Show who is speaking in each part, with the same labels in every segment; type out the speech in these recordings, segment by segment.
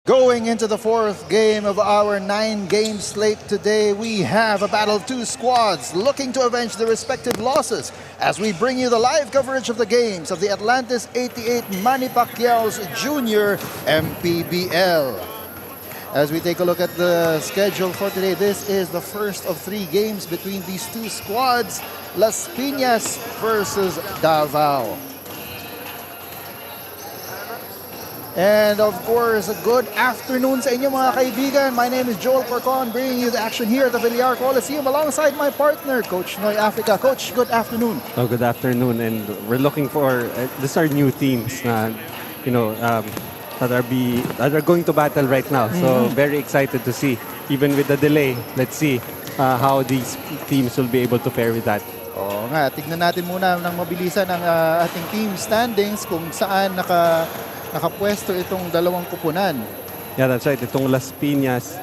Speaker 1: Going into the fourth game of our 9-game slate today, we have a battle of two squads looking to avenge their respective losses as we bring you the live coverage of the games of the Atlantis 88 Manny Pacquiao's Junior MPBL. As we take a look at the schedule for today, this is the first of 3 games between these two squads, Las Piñas versus Davao. And of course, a good afternoon sa inyo mga kaibigan. My name is Joel Porcon, bringing you the action here at the Villar Coliseum alongside my partner, Coach Noy Africa. Coach, good afternoon.
Speaker 2: Oh, good afternoon, and we're looking for these are new teams na that are going to battle right now. So very excited to see. Even with the delay, let's see how these teams will be able to fare with that.
Speaker 1: Oo nga, tignan natin muna ng mabilisan ang ating team standings kung saan nakapwesto itong dalawang kupunan.
Speaker 2: Yeah, that's right. Itong Las Piñas,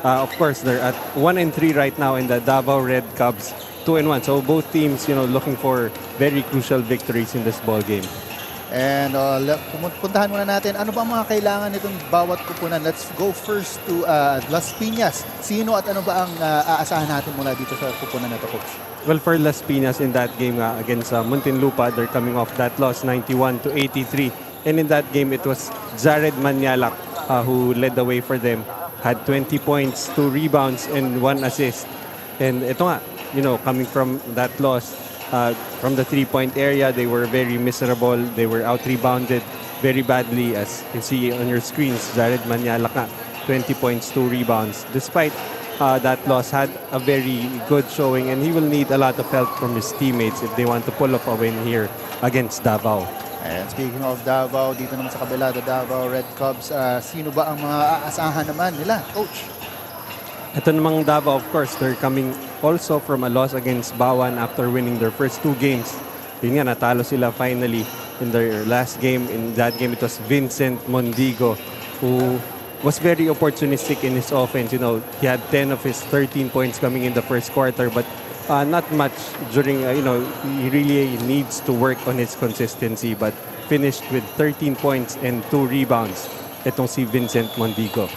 Speaker 2: of course, they're at 1-3 right now, in the Davao Red Cubs 2-1. So both teams, looking for very crucial victories in this ball game.
Speaker 1: And puntahan muna natin, ano ba mga kailangan nitong bawat kupunan? Let's go first to Las Piñas. Sino at ano ba ang aasahan natin mula dito sa kupunan na ito, Coach?
Speaker 2: Well, for Las Piñas in that game against Muntinlupa, they're coming off that loss 91-83. And in that game, it was Jared Manyalak who led the way for them. Had 20 points, 2 rebounds, and 1 assist. And ito nga, coming from that loss, from the 3-point area, they were very miserable. They were out-rebounded very badly, as you can see on your screens. Jared Manyalak nga, 20 points, 2 rebounds. Despite that loss, had a very good showing, and he will need a lot of help from his teammates if they want to pull off a win here against Davao.
Speaker 1: And speaking of Davao, dito naman sa kabila, the Davao Red Cubs, sino ba ang mga aasahan naman nila, Coach?
Speaker 2: Ito namang Davao, of course, they're coming also from a loss against Bawan after winning their first 2 games. Yun nga, natalo sila finally in their last game. In that game, it was Vincent Mondigo, who was very opportunistic in his offense. He had 10 of his 13 points coming in the first quarter, but not much during, he really needs to work on his consistency, but finished with 13 points and 2 rebounds. Itong si Vincent Mondigo.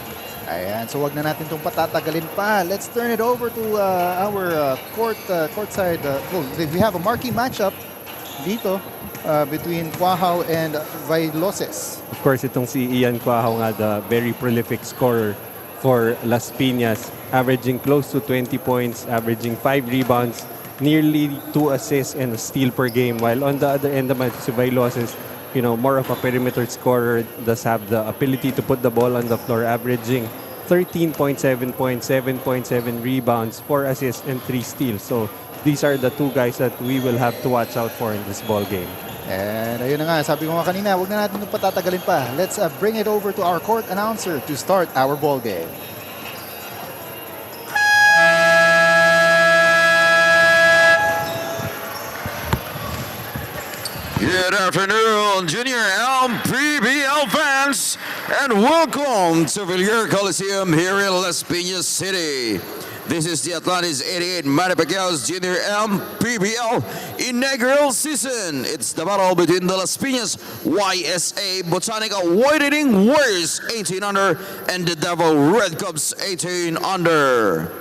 Speaker 1: Ayan, so wag na natin itong patatagalin pa. Let's turn it over to our courtside. We have a marquee matchup dito between Quahao and Vailoses.
Speaker 2: Of course, itong si Ian Quahao nga, the very prolific scorer for Las Piñas, averaging close to 20 points, averaging 5 rebounds, nearly 2 assists and a steal per game. While on the other end naman, si Vailoses, more of a perimeter scorer, does have the ability to put the ball on the floor, averaging 13.7 points, 7.7 rebounds, 4 assists, and 3 steals. So these are the 2 guys that we will have to watch out for in this ball game.
Speaker 1: And ayun na nga, sabi ko nga kanina, huwag na natin itong patatagalin pa. Let's bring it over to our court announcer to start our ball game.
Speaker 3: Good afternoon, Junior MPBL fans, and welcome to Villar Coliseum here in Las Piñas City. This is the Atlantis 88 Manny Pacquiao's Junior MPBL Inaugural season. It's the battle between the Las Piñas YSA Botanica Whitening Warriors 18 under and the Davao Red Cubs 18 under.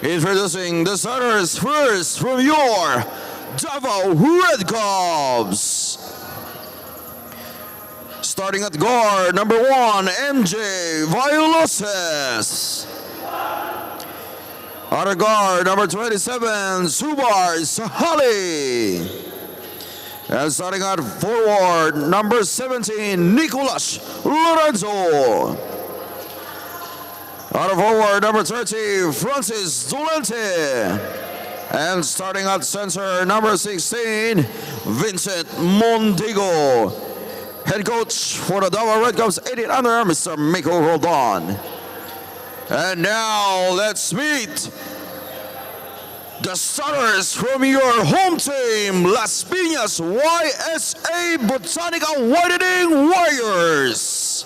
Speaker 3: Introducing the starters first from your Davao Red Cubs. Starting at guard, number 1, MJ Violoses. Outer guard, number 27, Subar Sahali. And starting at forward, number 17, Nicolas Lorenzo. Outer forward, number 30, Francis Dolente. And starting at center, number 16, Vincent Mondigo. Head coach for the Davao Red Cubs 18 under, Mr. Miko Roldan. And now let's meet the starters from your home team, Las Piñas YSA Botanica Whitening Warriors.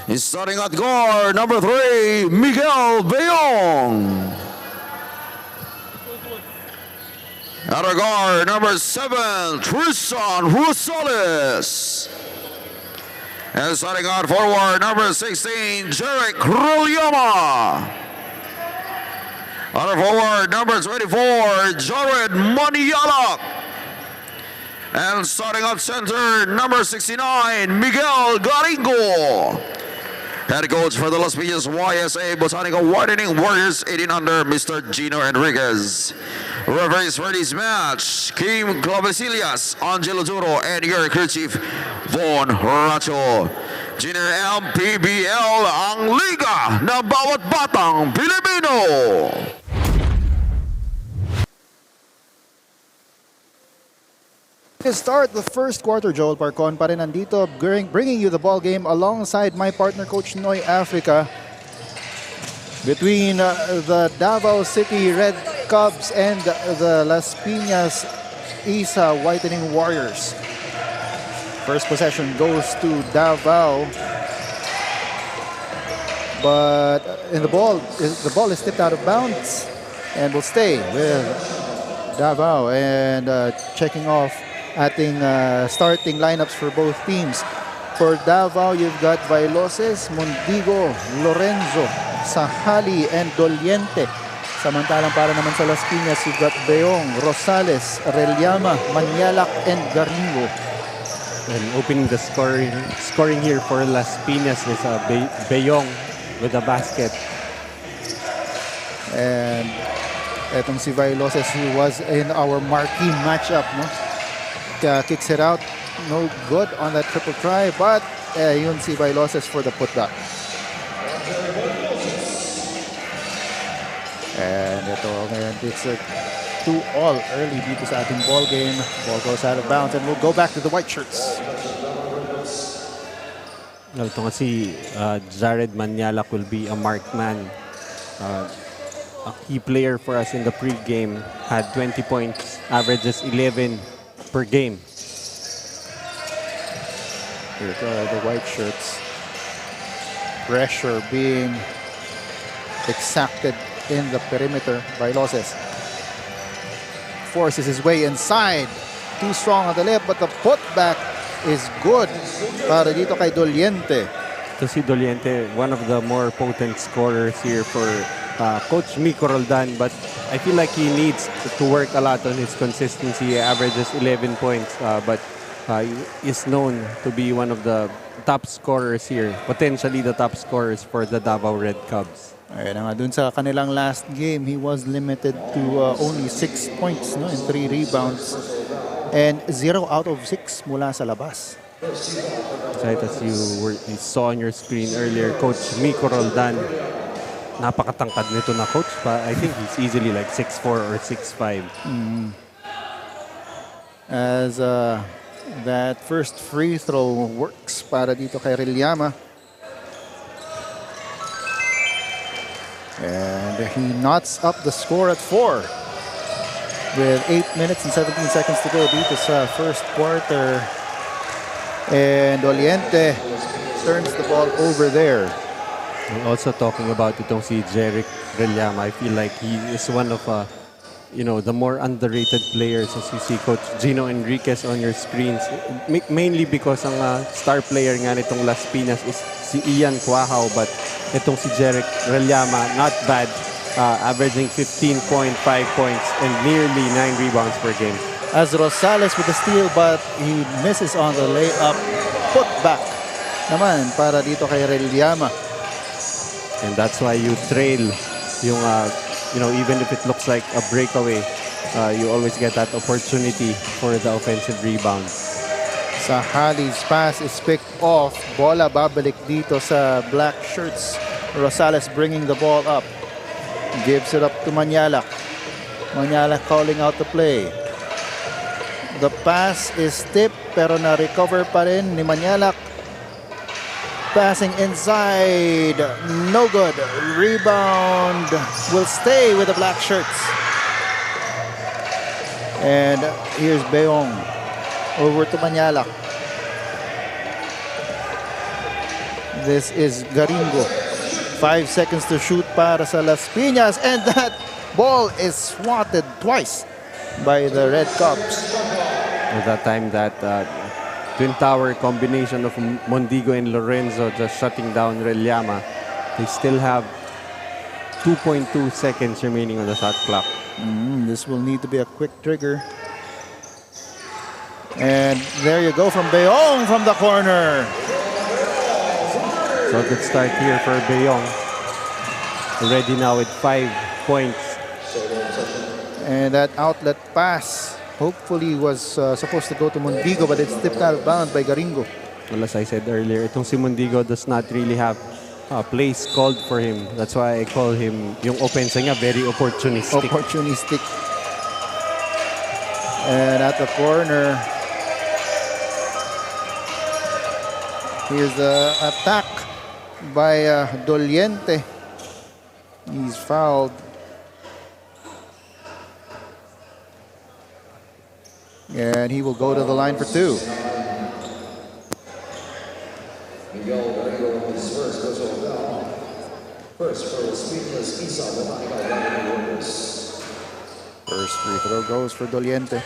Speaker 3: He's starting at guard, number 3, Miguel Bayong. Outer guard, number 7, Tristan Rosales. And starting out forward, number 16, Jeric Ruliama. Under forward, number 24, Jared Manialak. And starting up center, number 69, Miguel Garingo. Head coach for the Las Piñas YSA Botanical Widening Warriors 18 under, Mr. Gino Enriquez. Referees for this match, Kim Clavecillas, Angelo Duro, and your crew chief, Von Racho. Junior MPBL, ang liga na bawat batang Pilipino.
Speaker 1: To start the first quarter, Joel Parcon pa rin nandito, bringing you the ball game alongside my partner, Coach Noy Africa, between the Davao City Red Cubs and the Las Piñas Isa Whitening Warriors. First possession goes to Davao, but the ball is tipped out of bounds and will stay with Davao. And checking off ating starting lineups for both teams. For Davao, you've got Vailoses, Mondigo, Lorenzo, Sahali, and Doliente. Samantalang para naman sa Las Piñas, you've got Beong, Rosales, Arellama, Manialak, and Garingo.
Speaker 2: And opening the scoring here for Las Piñas is Beong with a basket.
Speaker 1: And etong si Vailoses, who was in our marquee matchup, no? Kicks it out, no good on that triple try, but yun si Vailoses for the putback. And ito ngayon, it's a 2-all early dito sa ating ball game. Ball goes out of bounds and we'll go back to the white shirts.
Speaker 2: Ito nga si Jared Manialak will be a marked man. A key player for us in the pre-game, had 20 points, averages 11 per game.
Speaker 1: Here are the white shirts. Pressure being exacted in the perimeter by Loses. Forces his way inside. Too strong on the lip, but the putback is good para dito kay Doliente.
Speaker 2: To see Doliente, one of the more potent scorers here for Coach Miko Roldan, but I feel like he needs to work a lot on his consistency. He averages 11 points, but he is known to be one of the top scorers here, potentially the top scorers for the Davao Red Cubs.
Speaker 1: Ayun nga, dun sa kanilang last game, he was limited to only 6 points, no, and 3 rebounds, and 0 out of 6 mula sa labas.
Speaker 2: So as you saw on your screen earlier, Coach Miko Roldan, napakatangkad nito na coach, but I think he's easily like 6'4 or 6'5.
Speaker 1: As that first free throw works para dito kay Arellama. And he knots up the score at 4 with 8 minutes and 17 seconds to go dito sa first quarter. And Doliente turns the ball over there.
Speaker 2: And also talking about itong si Jeric Relliama, I feel like he is one of the more underrated players, as you see Coach Gino Enriquez on your screens. Mainly because ang star player nga nitong Las Piñas is si Ian Cuajao, but itong si Jeric Relliama, not bad, averaging 15.5 points and nearly 9 rebounds per game.
Speaker 1: As Rosales with the steal, but he misses on the layup. Put back naman para dito kay Relliama.
Speaker 2: And that's why you trail yung, even if it looks like a breakaway, you always get that opportunity for the offensive rebound.
Speaker 1: Sahali's pass is picked off. Bola babalik dito sa black shirts. Rosales bringing the ball up. Gives it up to Manialak. Manialak calling out the play. The pass is tipped pero na-recover pa rin ni Manialak. Passing inside, no good. Rebound will stay with the black shirts. And here's Beong over to Manialak. This is Garingo. 5 seconds to shoot para sa Las Piñas, and that ball is swatted twice by the Red Cubs.
Speaker 2: At that time that twin tower combination of Mondigo and Lorenzo just shutting down Relllama. They still have 2.2 seconds remaining on the shot clock.
Speaker 1: This will need to be a quick trigger. And there you go from Beong from the corner.
Speaker 2: So a good start here for Beong. Already now with 5 points.
Speaker 1: And that outlet pass hopefully was supposed to go to Mondigo, but it's tipped out of bounds by Garingo.
Speaker 2: Well, as I said earlier, itong si Mondigo does not really have plays called for him. That's why I call him, yung offense niya, very opportunistic.
Speaker 1: Opportunistic. And at the corner, here's the attack by Doliente. He's fouled. And he will go to the line for 2. First free throw goes for Doliente.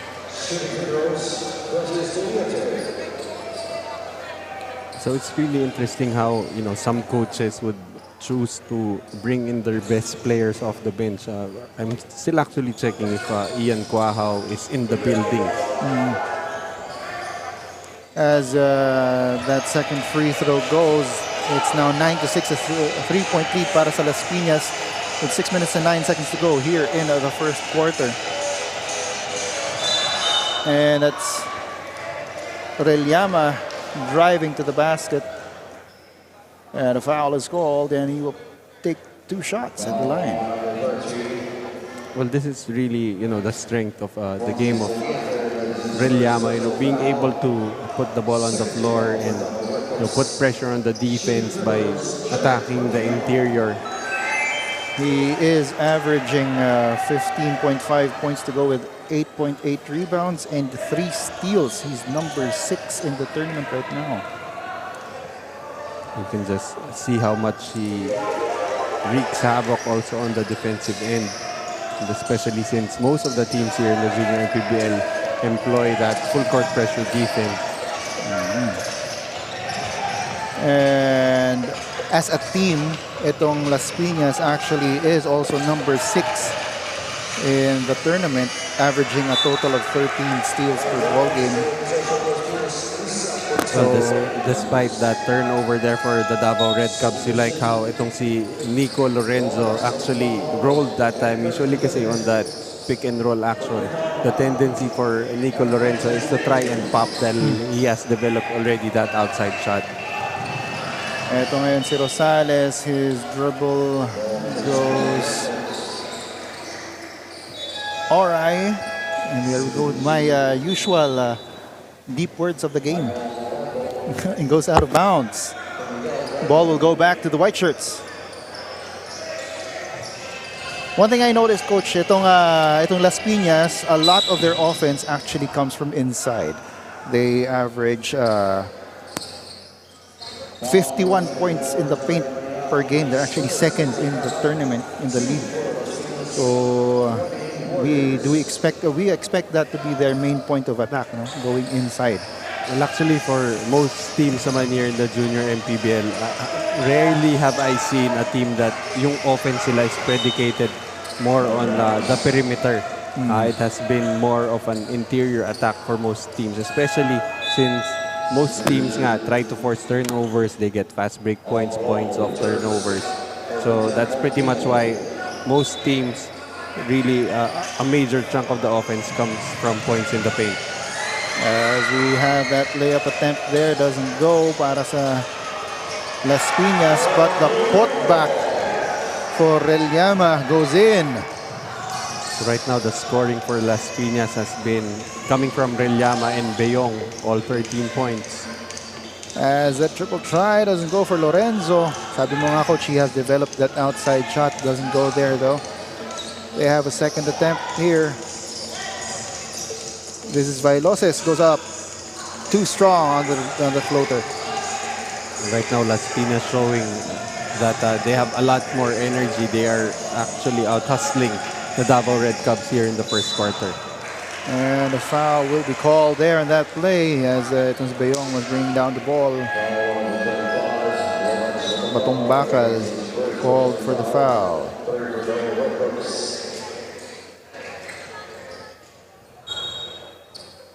Speaker 2: So it's really interesting how, you know, some coaches would choose to bring in their best players off the bench. I'm still actually checking if Ian Quahao is in the building.
Speaker 1: As that second free throw goes, it's now 9-6, a 3-point lead para sa Las Piñas with 6 minutes and 9 seconds to go here in the first quarter. And that's Relllama driving to the basket. And a foul is called, and he will take 2 shots at the line.
Speaker 2: Well, this is really, you know, the strength of the game of Relllama, you know, being able to put the ball on the floor and, you know, put pressure on the defense by attacking the interior.
Speaker 1: He is averaging 15.5 points to go with 8.8 rebounds and 3 steals. He's number 6 in the tournament right now.
Speaker 2: You can just see how much he wreaks havoc also on the defensive end, and especially since most of the teams here in the junior MPBL employ that full court pressure defense.
Speaker 1: And as a team, itong Las Piñas actually is also number 6 in the tournament, averaging a total of 13 steals per ball game.
Speaker 2: So despite that turnover there for the Davao Red Cubs, you like how itong si Nico Lorenzo actually rolled that time. Usually kasi on that pick and roll action, the tendency for Nico Lorenzo is to try and pop dahil he has developed already that outside shot.
Speaker 1: Ito ngayon si Rosales, his dribble goes alright. And here we go with my usual deep words of the game. And goes out of bounds. Ball will go back to the white shirts. One thing I noticed, Coach, itong Las Piñas, a lot of their offense actually comes from inside. They average 51 points in the paint per game. They're actually second in the tournament in the league. So we expect that to be their main point of attack, no? Going inside.
Speaker 2: Well, actually, for most teams naman here in the junior MPBL, rarely have I seen a team that yung offense nila is predicated more on the perimeter. It has been more of an interior attack for most teams, especially since most teams nga try to force turnovers. They get fast break points off turnovers. So that's pretty much why most teams really a major chunk of the offense comes from points in the paint.
Speaker 1: As we have that layup attempt there, doesn't go para sa Las Piñas, but the putback for Relllama goes in.
Speaker 2: So right now, the scoring for Las Piñas has been coming from Relllama and Beong, all 13 points.
Speaker 1: As that triple try doesn't go for Lorenzo. Sabi mo nga, Coach, he has developed that outside shot. Doesn't go there, though. They have a second attempt here. This is Vailoses, goes up. Too strong on the floater.
Speaker 2: Right now, Las Piñas showing that they have a lot more energy. They are actually out-hustling the Davao Red Cubs here in the first quarter.
Speaker 1: And a foul will be called there in that play as itong si Bayong was bringing down the ball. Batong Bakal called for the foul.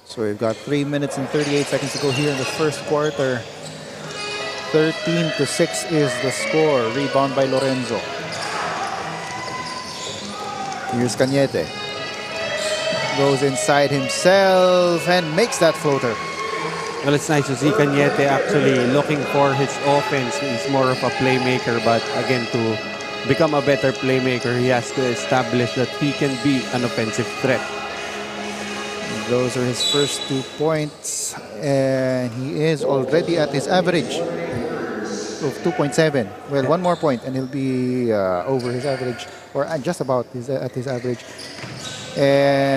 Speaker 1: So we've got 3 minutes and 38 seconds to go here in the first quarter. 13-6 is the score. Rebound by Lorenzo. Here's Cañete. Goes inside himself and makes that floater.
Speaker 2: Well, it's nice to see Cañete actually looking for his offense. He's more of a playmaker, but again, to become a better playmaker, he has to establish that he can be an offensive threat.
Speaker 1: Those are his first 2 points, and he is already at his average of 2.7. Well, one more point, and he'll be over his average, or just about at his average.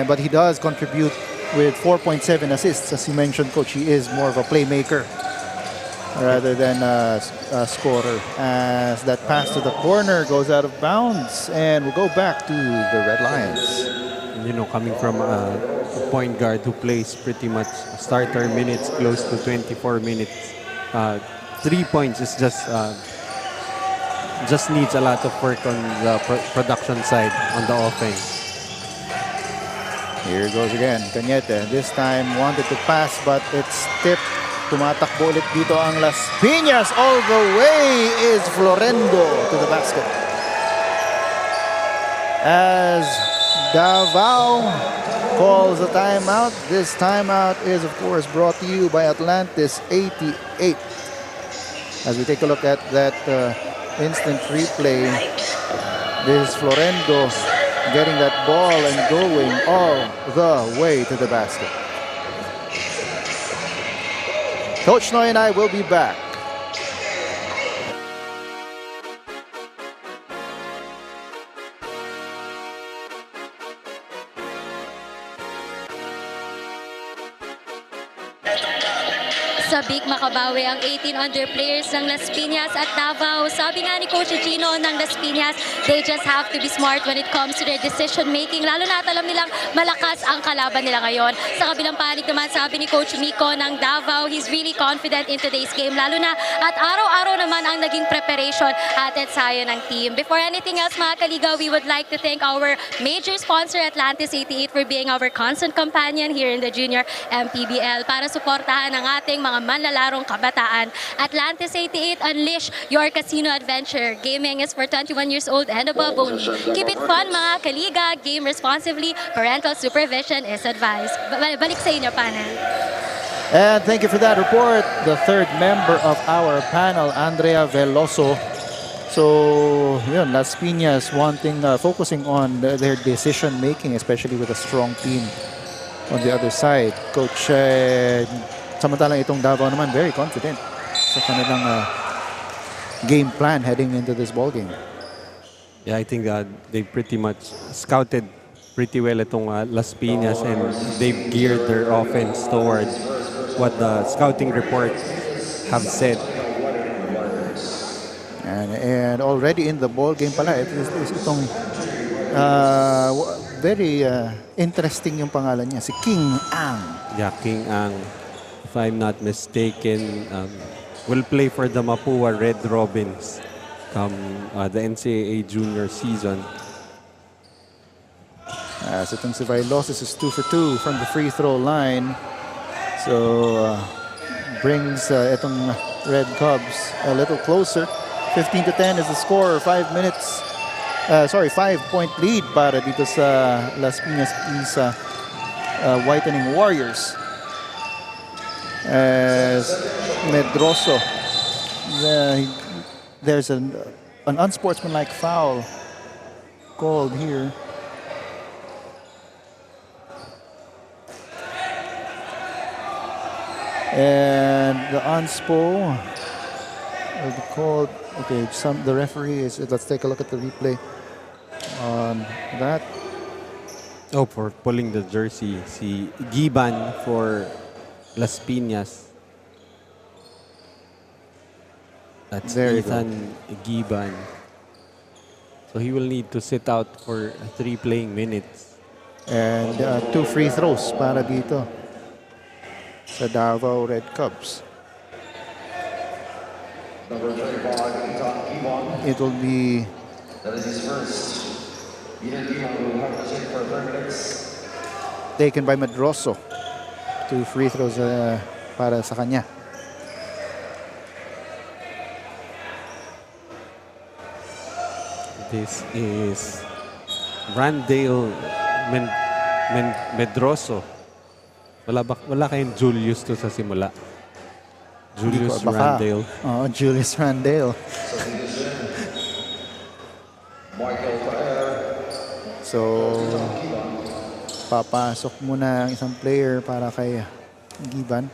Speaker 1: But he does contribute with 4.7 assists. As you mentioned, Coach, he is more of a playmaker rather than a scorer. As that pass to the corner goes out of bounds, and we'll go back to the Red Lions.
Speaker 2: You know, coming from a point guard who plays pretty much starter minutes, close to 24 minutes, 3 points is just needs a lot of work on the production side on the offense.
Speaker 1: Here goes again, Cañete. This time wanted to pass but it's tipped. Tumatakbo ulit dito ang Las Piñas. All the way is Florendo to the basket. As Davao calls a timeout. This timeout is of course brought to you by Atlantis 88. As we take a look at that instant replay, this is Florendo getting that ball and going all the way to the basket. Coach Noy and I will be back.
Speaker 4: Sabik makabawi ang 18 under players ng Las Piñas at Davao. Sabi nga ni Coach Gino ng Las Piñas, they just have to be smart when it comes to their decision making. Lalo na at alam nilang malakas ang kalaban nila ngayon. Sa kabilang panig naman, sabi ni Coach Miko ng Davao, he's really confident in today's game. Lalo na at araw-araw naman ang naging preparation at ensayo ng team. Before anything else mga kaliga, we would like to thank our major sponsor Atlantis 88 for being our constant companion here in the Junior MPBL para suportahan ang ating mga manlalarong kabataan. Atlantis 88, unleash your casino adventure. Gaming is for 21 years old and above only. Keep it fun mga kaliga. Game responsibly. Parental supervision is advised. Balik sa inyo, panel.
Speaker 1: And thank you for that report. The third member of our panel, Andrea Veloso. So, yun, Las Piñas focusing on their decision making, especially with a strong team on the other side. Coach, samantalang itong Davao naman, very confident sa kanilang game plan heading into this ball game.
Speaker 2: Yeah, I think they pretty much scouted pretty well itong Las Piñas, and they've geared their offense toward what the scouting report have said.
Speaker 1: And already in the ball game pala, itong very interesting yung pangalan niya, si King Ang.
Speaker 2: Yeah, King Ang, if I'm not mistaken, will play for the Mapua Red Robins come the NCAA junior season.
Speaker 1: As itong si Viloses is 2 for 2 from the free throw line. So brings itong Red Cubs a little closer. 15-10 is the score. 5 point lead para dito sa Las Piñas Isa Whitening Warriors. As Medroso, there's an unsportsmanlike foul called here. And the unspo will be called. Okay, the referee is. Let's take a look at the replay on that.
Speaker 2: Oh, for pulling the jersey, si Giban for Las Piñas. That's Ethan Giban. So he will need to sit out for 3 playing minutes.
Speaker 1: And 2 free throws para dito sa Davao Red Cubs. It will be taken by Medroso. 2 free throws para sa kanya.
Speaker 2: This is Randale Medroso. Wala kayong Julius to sa simula. Julius Randale.
Speaker 1: Oh, Julius Randale. So, papasok muna ang isang player para kay Giban.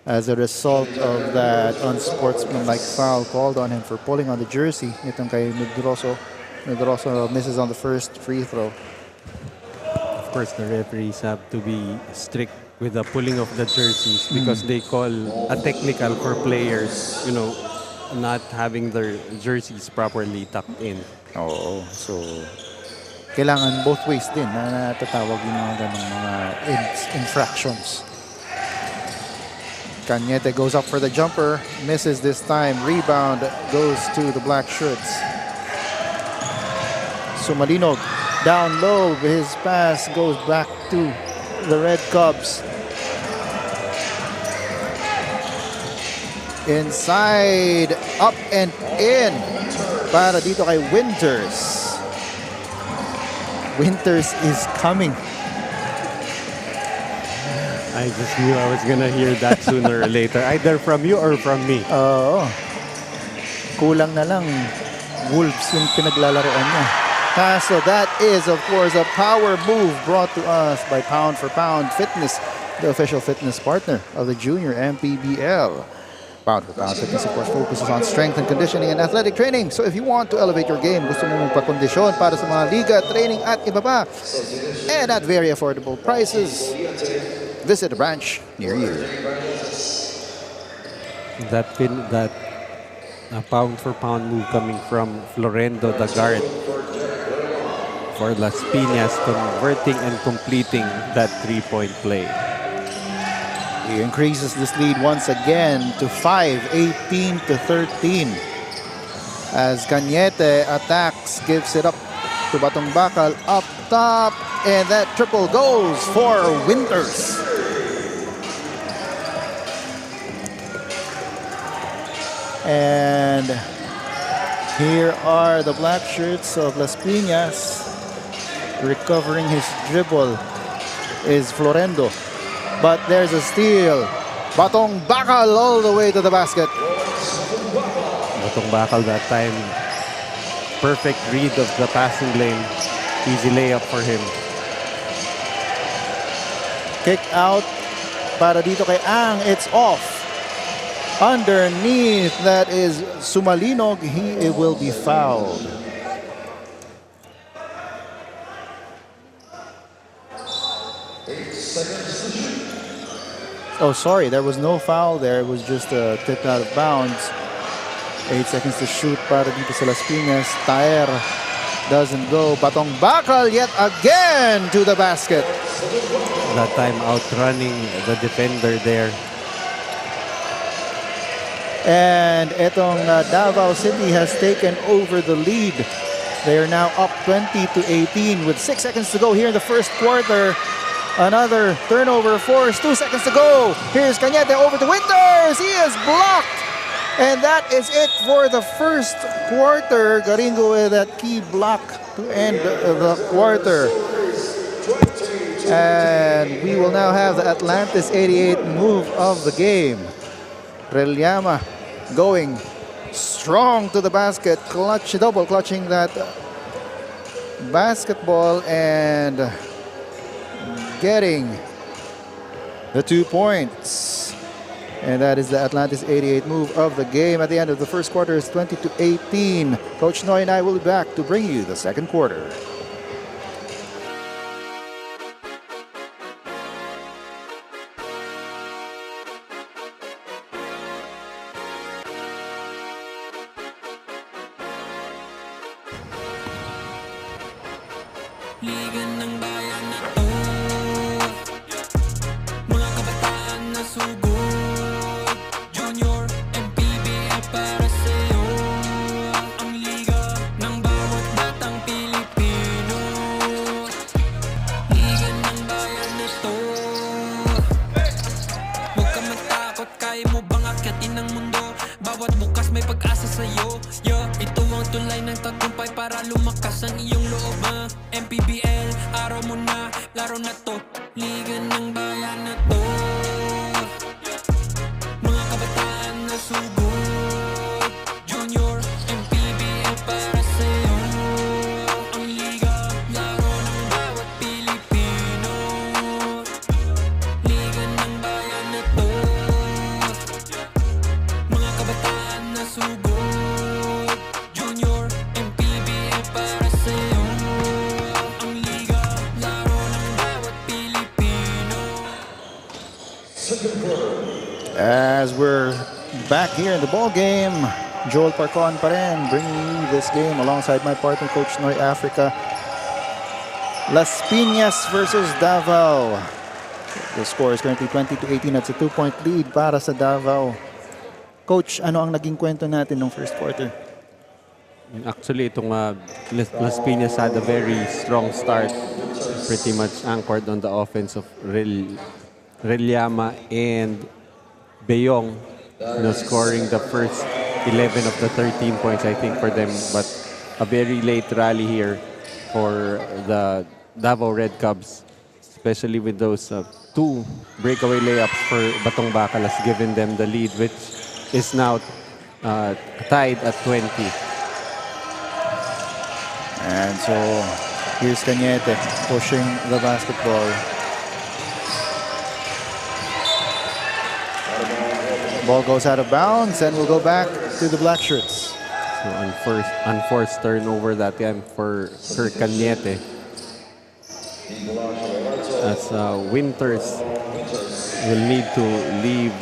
Speaker 1: As a result of that unsportsmanlike foul called on him for pulling on the jersey, itong kay Medroso. Medroso misses on the first free throw.
Speaker 2: Of course, the referees have to be strict with the pulling of the jerseys because they call a technical for players, not having their jerseys properly tucked in.
Speaker 1: Oo. So, kailangan both ways din na natatawag yung mga ganong mga infractions. Cañete goes up for the jumper, misses this time. Rebound goes to the black shirts. Sumalinog down low. His pass goes back to the Red Cubs. Inside, up and in. Para dito kay Winters. Winters is coming.
Speaker 2: I just knew I was gonna hear that sooner or later, either from you or from me.
Speaker 1: Oo. Kulang na lang Wolves yung pinaglalaroan niya. So that is, of course, a power move brought to us by Pound for Pound Fitness, the official fitness partner of the Junior MPBL. Pound for Pound Fitness, of course, focuses on strength and conditioning and athletic training. So if you want to elevate your game, gusto mo magpakondisyon para sa mga liga, training at iba pa, and at very affordable prices, visit a branch near you.
Speaker 2: That pound for pound move coming from Florendo, the guard for Las Piñas, converting and completing that three-point play.
Speaker 1: He increases this lead once again to 5, 18 to 13. As Cañete attacks, gives it up to Batong Bakal up top, and that triple goes for Winters. And here are the black shirts of Las Piñas. Recovering his dribble is Florendo. But there's a steal. Batong Bakal all the way to the basket.
Speaker 2: Batong Bakal that time. Perfect read of the passing lane. Easy layup for him.
Speaker 1: Kick out para dito kay Ang. It's off. Underneath, that is Sumalinog. He will be fouled. Oh, sorry, there was no foul there. It was just a tip out of bounds. 8 seconds to shoot para dito sa Las Piñas. Taer doesn't go. Batong Bakal yet again to the basket.
Speaker 2: That time outrunning the defender there.
Speaker 1: And etong Davao City has taken over the lead. They are now up 20 to 18 with 6 seconds to go here in the first quarter. Another turnover force, 2 seconds to go. Here's Cañete over to Winters. He is blocked. And that is it for the first quarter. Garingo with that key block to end the quarter. And we will now have the Atlantis 88 move of the game. Relliama going strong to the basket, double clutching that basketball and getting the 2 points. And that is the Atlantis 88 move of the game. At the end of the first quarter is 20 to 18. Coach Noy and I will be back to bring you the second quarter.
Speaker 5: Ligan ng bayan na to, mga kabataan na sugod. Junior, MPBL para sa'yo. Ang liga ng bawat batang Pilipino. Ligan ng bayan na to, huwag ka matakot, kaya mo bang akyatin ang mundo? Bawat bukas may pag-asa sa'yo. Ito ang tulay ng tagumpay para lumakas ang iyong loob. MPBL, araw mo na, laro na to. Ligan ng bayan na to, mga kabataan na sugod. Junior, MPBL para sa'yo. Ang liga, laro ng bawat Pilipino. Ligan ng bayan na to, mga kabataan na sugod. Junior, MPBL para sa'yo. Ang liga, laro ng bawat Pilipino.
Speaker 1: As we're back here in the ball game, Joel Parcon pa rin bringing you this game alongside my partner, Coach Noy Africa. Las Piñas versus Davao. The score is currently 20-18. That's a 2-point lead para sa Davao. Coach, ano ang naging kwento natin ng first quarter?
Speaker 2: Actually, itong Las Piñas had a very strong start. Pretty much anchored on the offense of Reliama and Beyong, scoring the first 11 of the 13 points, I think, for them. But a very late rally here for the Davao Red Cubs, especially with those two breakaway layups for Batong Bakal has given them the lead, which is now tied at 20.
Speaker 1: And so, here's Cañete pushing the basketball. Ball goes out of bounds and we'll go back to the black shirts.
Speaker 2: So unforced turnover that time for Cañete. As Winters will need to leave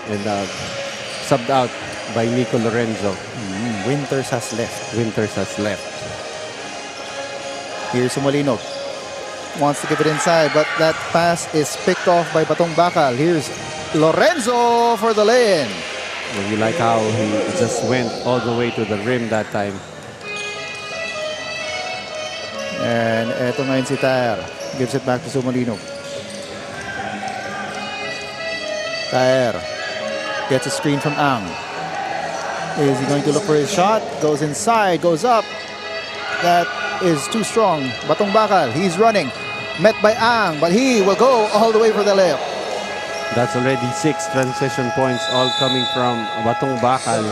Speaker 2: and subbed out by Nico Lorenzo.
Speaker 1: Winters has left.
Speaker 2: Winters has left.
Speaker 1: Here's Sumalino. Wants to give it inside, but that pass is picked off by Batong Bakal. Here's Lorenzo for the lay-in.
Speaker 2: Well, you like how he just went all the way to the rim that time.
Speaker 1: And eto ngayon si Taher. Gives it back to Sumalino. Taher gets a screen from Ang. Is he going to look for his shot? Goes inside, goes up. That is too strong. Batong Bakal, he's running. Met by Ang, but he will go all the way for the layup.
Speaker 2: That's already 6 transition points, all coming from Batong Bakal.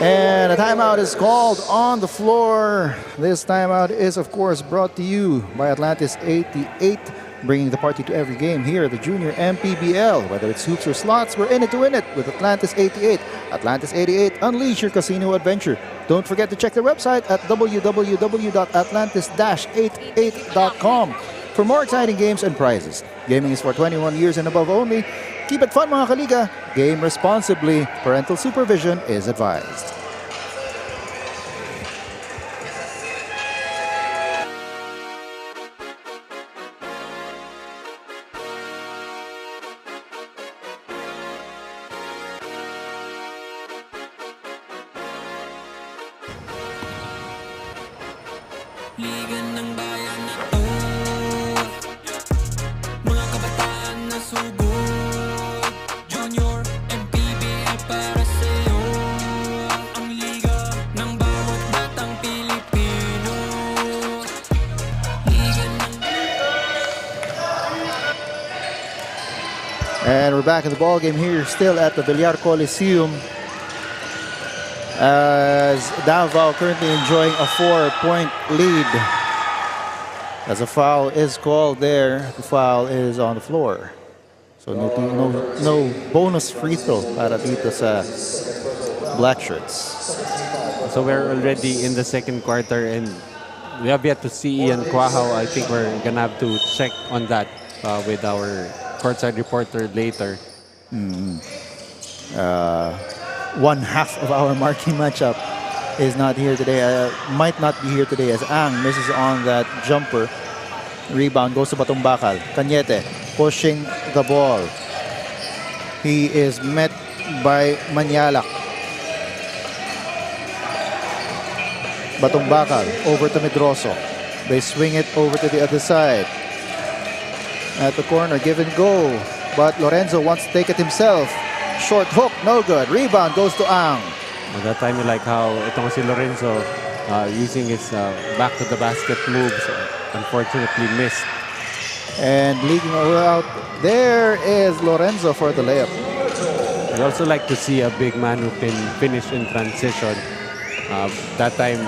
Speaker 1: And a timeout is called on the floor. This timeout is, of course, brought to you by Atlantis 88, bringing the party to every game here at the Junior MPBL. Whether it's hoops or slots, we're in it to win it with Atlantis 88. Atlantis 88, unleash your casino adventure. Don't forget to check their website at www.atlantis-88.com for more exciting games and prizes. Gaming is for 21 years and above only. Keep it fun, mga kaliga. Game responsibly. Parental supervision is advised.
Speaker 5: Ligan ng bayan na to, mga kabataan na sugod. Junior, MPBL para sa'yo. Ang liga ng bawat batang Pilipino. Ligan ng...
Speaker 1: And we're back in the ball game here, still at the Villar Coliseum. As Davao currently enjoying a 4-point lead. As a foul is called there, the foul is on the floor. So no bonus free throw para dito sa black shirts.
Speaker 2: So we're already in the second quarter and we have yet to see Ian Quahaw. I think we're gonna have to check on that with our courtside reporter later.
Speaker 1: One half of our marquee matchup is not here today. Might not be here today as Ang misses on that jumper. Rebound goes to Batong Bakal. Cañete pushing the ball. He is met by Manyalak. Batong Bakal over to Medroso. They swing it over to the other side. At the corner, give and go. But Lorenzo wants to take it himself. Short hook, no good. Rebound goes to Ang.
Speaker 2: At that time, you like how itong si Lorenzo using his back to the basket moves, unfortunately missed.
Speaker 1: And leaking out, there is Lorenzo for the layup.
Speaker 2: I also like to see a big man who can finish in transition. That time,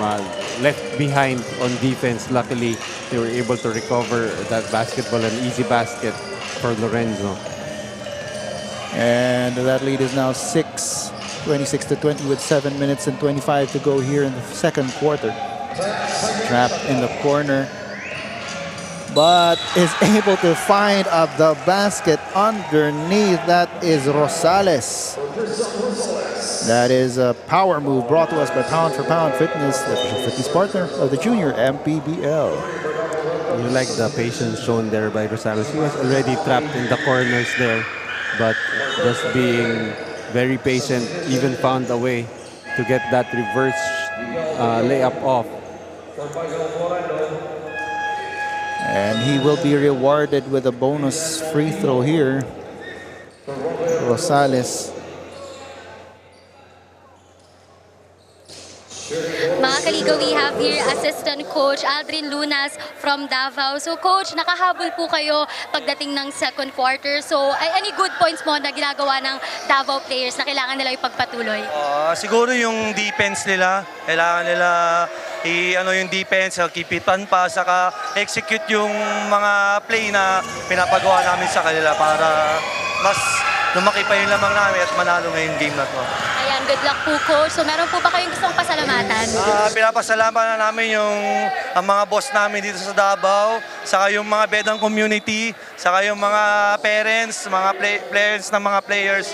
Speaker 2: left behind on defense. Luckily, they were able to recover that basketball, an easy basket for Lorenzo.
Speaker 1: And that lead is now 26-20 with 7 minutes and 25 to go here in the second quarter. Trapped in the corner, but is able to find the basket underneath. That is Rosales. That is a power move brought to us by Pound for Pound Fitness, the official fitness partner of the junior MPBL.
Speaker 2: You like the patience shown there by Rosales. He was already trapped in the corners there, but just being very patient, even found a way to get that reverse layup off.
Speaker 1: And he will be rewarded with a bonus free throw here. Rosales.
Speaker 4: Mga kaligaw, we have here Assistant Coach Aldrin Lunas from Davao. So Coach, nakahabol po kayo pagdating ng second quarter. So any good points mo na ginagawa ng Davao players na kailangan nila ipagpatuloy?
Speaker 6: Siguro yung defense nila, kailangan nila yung defense, kipitan pa, saka execute yung mga play na pinapagawa namin sa kanila para mas lumaki pa yung lamang namin at manalo ngayong game na to.
Speaker 4: Ayan, good luck po Coach. So meron po ba kayong gustong pasalamatan?
Speaker 6: Pinapasalamatan na namin ang mga boss namin dito sa Davao, saka yung mga bedang community, saka yung mga parents, mga players ng mga players,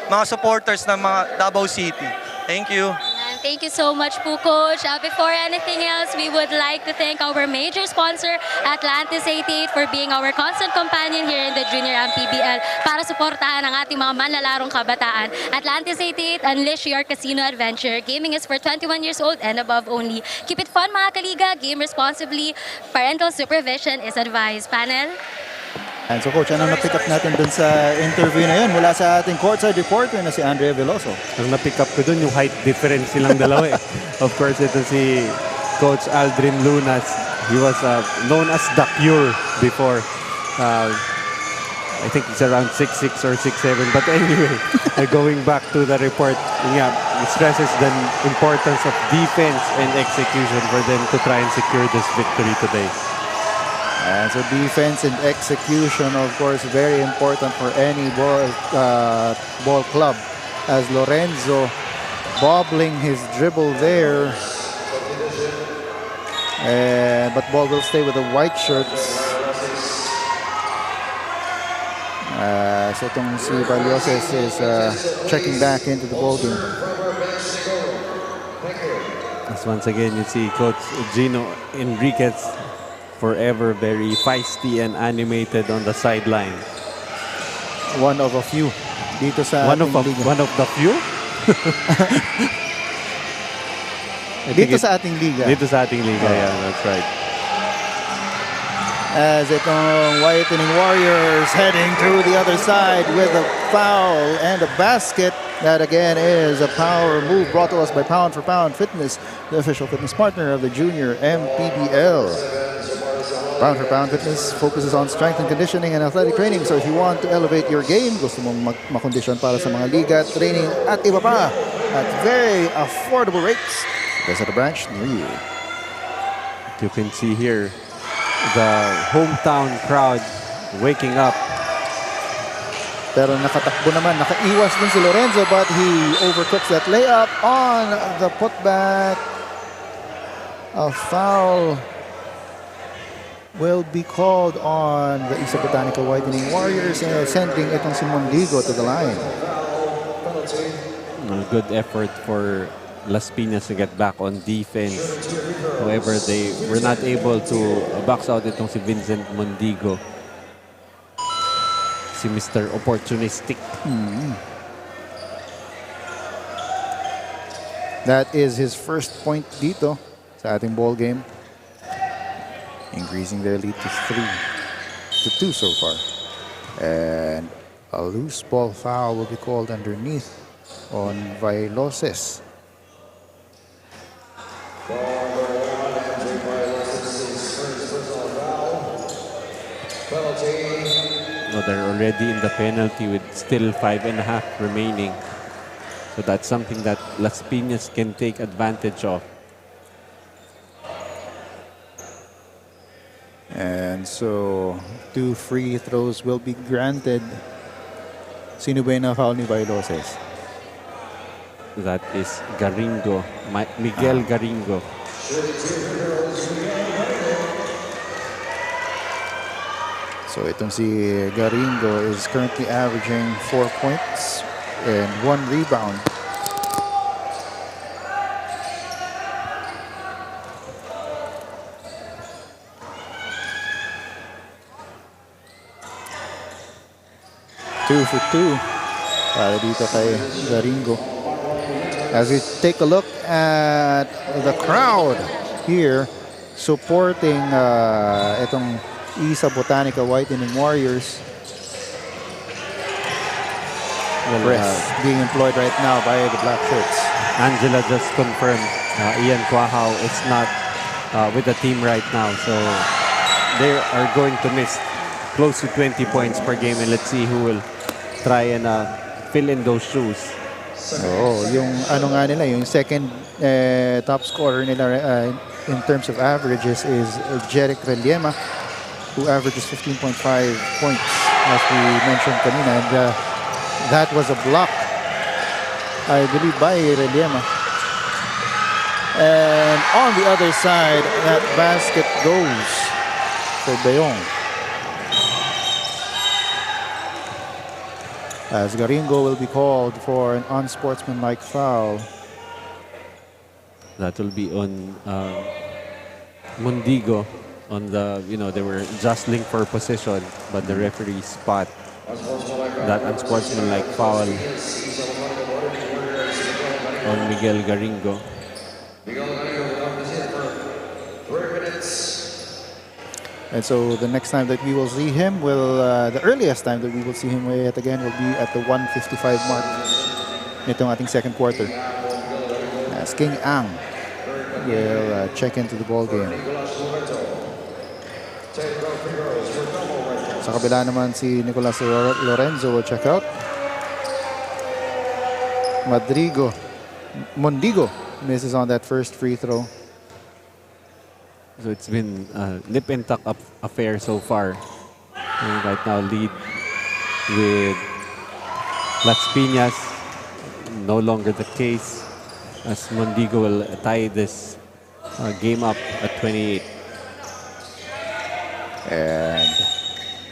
Speaker 6: mga supporters ng mga Davao City. Thank you.
Speaker 4: Thank you so much po, Coach. Before anything else, we would like to thank our major sponsor, Atlantis 88, for being our constant companion here in the Junior MPBL para suportahan ang ating mga manlalarong kabataan. Atlantis 88, unleash your casino adventure. Gaming is for 21 years old and above only. Keep it fun, mga kaliga. Game responsibly. Parental supervision is advised. Panel?
Speaker 1: And so Coach, ano na-pick up natin dun sa interview na yun mula sa ating courtside reporter na si Andrea Veloso?
Speaker 2: Ang na-pick up ko dun, yung height difference silang dalawa eh. Of course, ito si Coach Aldrin Lunas. He was known as the Cure before. I think it's around 6'6" or 6'7". But anyway, going back to the report, it stresses the importance of defense and execution for them to try and secure this victory today.
Speaker 1: And so defense and execution, of course, very important for any ball club. As Lorenzo bobbling his dribble there. But ball will stay with the white shirts. So itong si Valioses is checking back into the ball game.
Speaker 2: As once again, you see Coach Gino Enriquez, forever very feisty and animated on the sideline.
Speaker 1: One of a few dito sa
Speaker 2: one of the few?
Speaker 1: Dito sa ating liga.
Speaker 2: Dito sa ating liga, yeah, that's right.
Speaker 1: As itong Whitening Warriors heading to the other side with a foul and a basket. That again is a power move brought to us by Pound for Pound Fitness, the official fitness partner of the junior MPBL. Pound for Pound Fitness focuses on strength and conditioning and athletic training. So if you want to elevate your game, gusto mong makondisyon para sa mga liga, training at iba pa at very affordable rates, visit a branch near you.
Speaker 2: You can see here the hometown crowd waking up.
Speaker 1: Pero nakatakbo naman, nakaiwas din si Lorenzo, but he overcooks that layup on the putback. A foul will be called on the Isa Botanical Whitening Warriors, sending itong si Mondigo to the line.
Speaker 2: A good effort for Las Piñas to get back on defense. However, they were not able to box out itong si Vincent Mondigo. Si Mr. Opportunistic.
Speaker 1: That is his first point dito sa ating ball game. Increasing their lead to 3-2 so far. And a loose ball foul will be called underneath on Viloses.
Speaker 2: No, they're already in the penalty with still 5.5 remaining. So that's something that Las Piñas can take advantage of.
Speaker 1: And so 2 free throws will be granted. Sino ba yung na-foul ni Viloses?
Speaker 2: That is Garingo, Miguel Garingo.
Speaker 1: So itong si Garingo is currently averaging 4 points and 1 rebound. Two for 2 para dito kay Garingo. As we take a look at the crowd here supporting itong Isa Botanica Whitening Warriors. Press being employed right now by the Black Shirts.
Speaker 2: Angela just confirmed Ian Quahao is not with the team right now. So they are going to miss close to 20 points per game. And let's see who will try and fill in those shoes.
Speaker 1: Oh, yung ano nga nila, yung second top scorer nila in terms of averages is Jeric Reliema, who averages 15.5 points, as we mentioned kanina. And that was a block, I believe, by Reliema. And on the other side, that basket goes for Bayong. As Garingo will be called for an unsportsmanlike foul.
Speaker 2: That will be on Mondigo. On the, they were jostling for possession, but the referee spot that unsportsmanlike foul on Miguel Garingo.
Speaker 1: And so the next time that we will see him the earliest time that we will see him yet again will be at the 1:55 mark nitong ating second quarter. As King Ang will check into the ball game. Sa kabila naman si Nicolas Lorenzo will check out. Mondigo misses on that first free throw.
Speaker 2: So it's been a nip and tuck affair so far. And right now lead with Las Piñas. No longer the case, as Mondigo will tie this game up at 28.
Speaker 1: And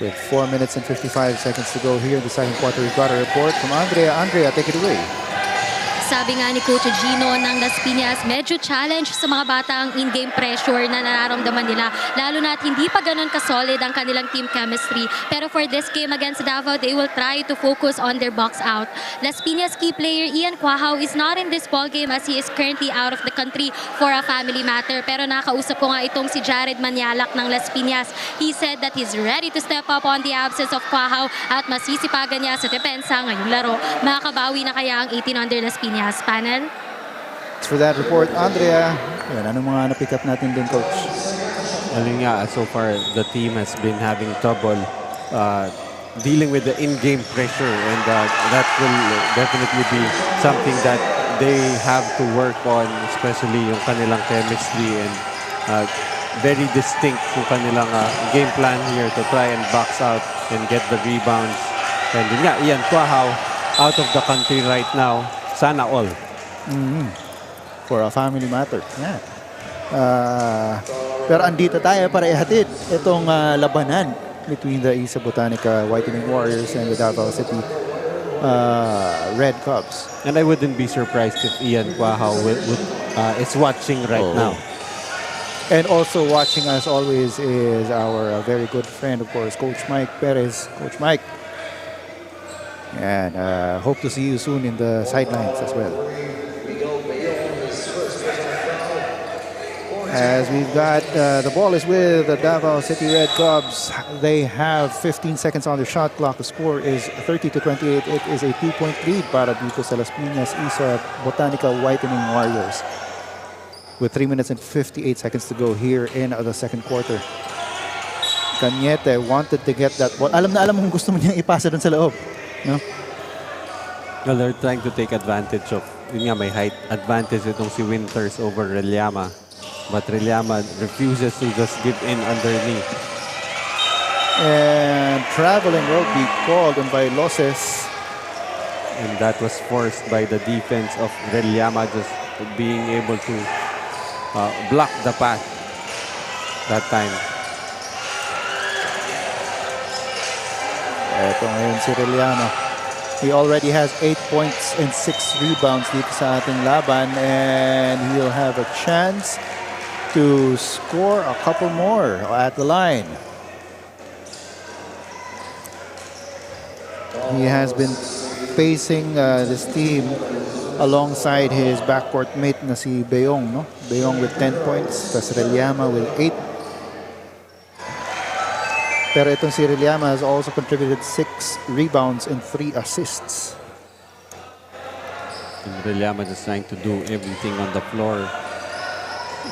Speaker 1: with 4 minutes and 55 seconds to go here in the second quarter, we've got a report from Andrea. Andrea, take it away.
Speaker 4: Sabi nga ni Coach Gino ng Las Piñas, medyo challenge sa mga bata ang in-game pressure na nararamdaman nila. Lalo na at hindi pa ganun ka-solid ang kanilang team chemistry. Pero for this game against Davao, they will try to focus on their box out. Las Piñas key player Ian Quahao is not in this ball game as he is currently out of the country for a family matter. Pero nakausap ko nga itong si Jared Manialak ng Las Piñas. He said that he's ready to step up on the absence of Quahao at masisipagan niya sa depensa ngayong laro. Makakabawi na kaya ang 18 under Las Piñas panel?
Speaker 1: For that report, Andrea, anong mga na-pick up natin din, Coach?
Speaker 2: Alin nga, so far the team has been having trouble dealing with the in-game pressure, and that will definitely be something that they have to work on, especially yung kanilang chemistry, and very distinct yung kanilang game plan here to try and box out and get the rebounds. And yun nga, Ian Quahao out of the country right now. Sana all.
Speaker 1: For a family matter. Yeah. Pero andito tayo para ihatid itong labanan between the Isa Botanica Whitening Warriors and the Davao City Red Cubs.
Speaker 2: And I wouldn't be surprised if Ian Quahaw is watching right now.
Speaker 1: And also watching us always is our very good friend, of course, Coach Mike Perez. Coach Mike. And hope to see you soon in the sidelines as well. As we've got, the ball is with the Davao City Red Cubs. They have 15 seconds on the shot clock. The score is 30-28. It is a 2-point lead para dito sa Las Piñas Isa Botanica Whitening Warriors. With 3 minutes and 58 seconds to go here in the second quarter. Cañete wanted to get that ball. Alam na alam kung gusto mo niyang ipasa dun sa loob. No?
Speaker 2: Well, they're trying to take advantage of, yun nga, may height advantage itong si Winters over Relllama. But Relllama refuses to just give in underneath.
Speaker 1: And traveling will be called on by Loses.
Speaker 2: And that was forced by the defense of Relllama just being able to block the path that time.
Speaker 1: Ito ngayon si Relllama. He already has 8 points and 6 rebounds dito sa ating laban. And he'll have a chance to score a couple more at the line. He has been facing this team alongside his backcourt mate na si Beong, no? Beong with 10 points, tas Relllama with 8. Pero itong si Relllama has also contributed 6 rebounds and 3 assists.
Speaker 2: And Relllama just trying to do everything on the floor.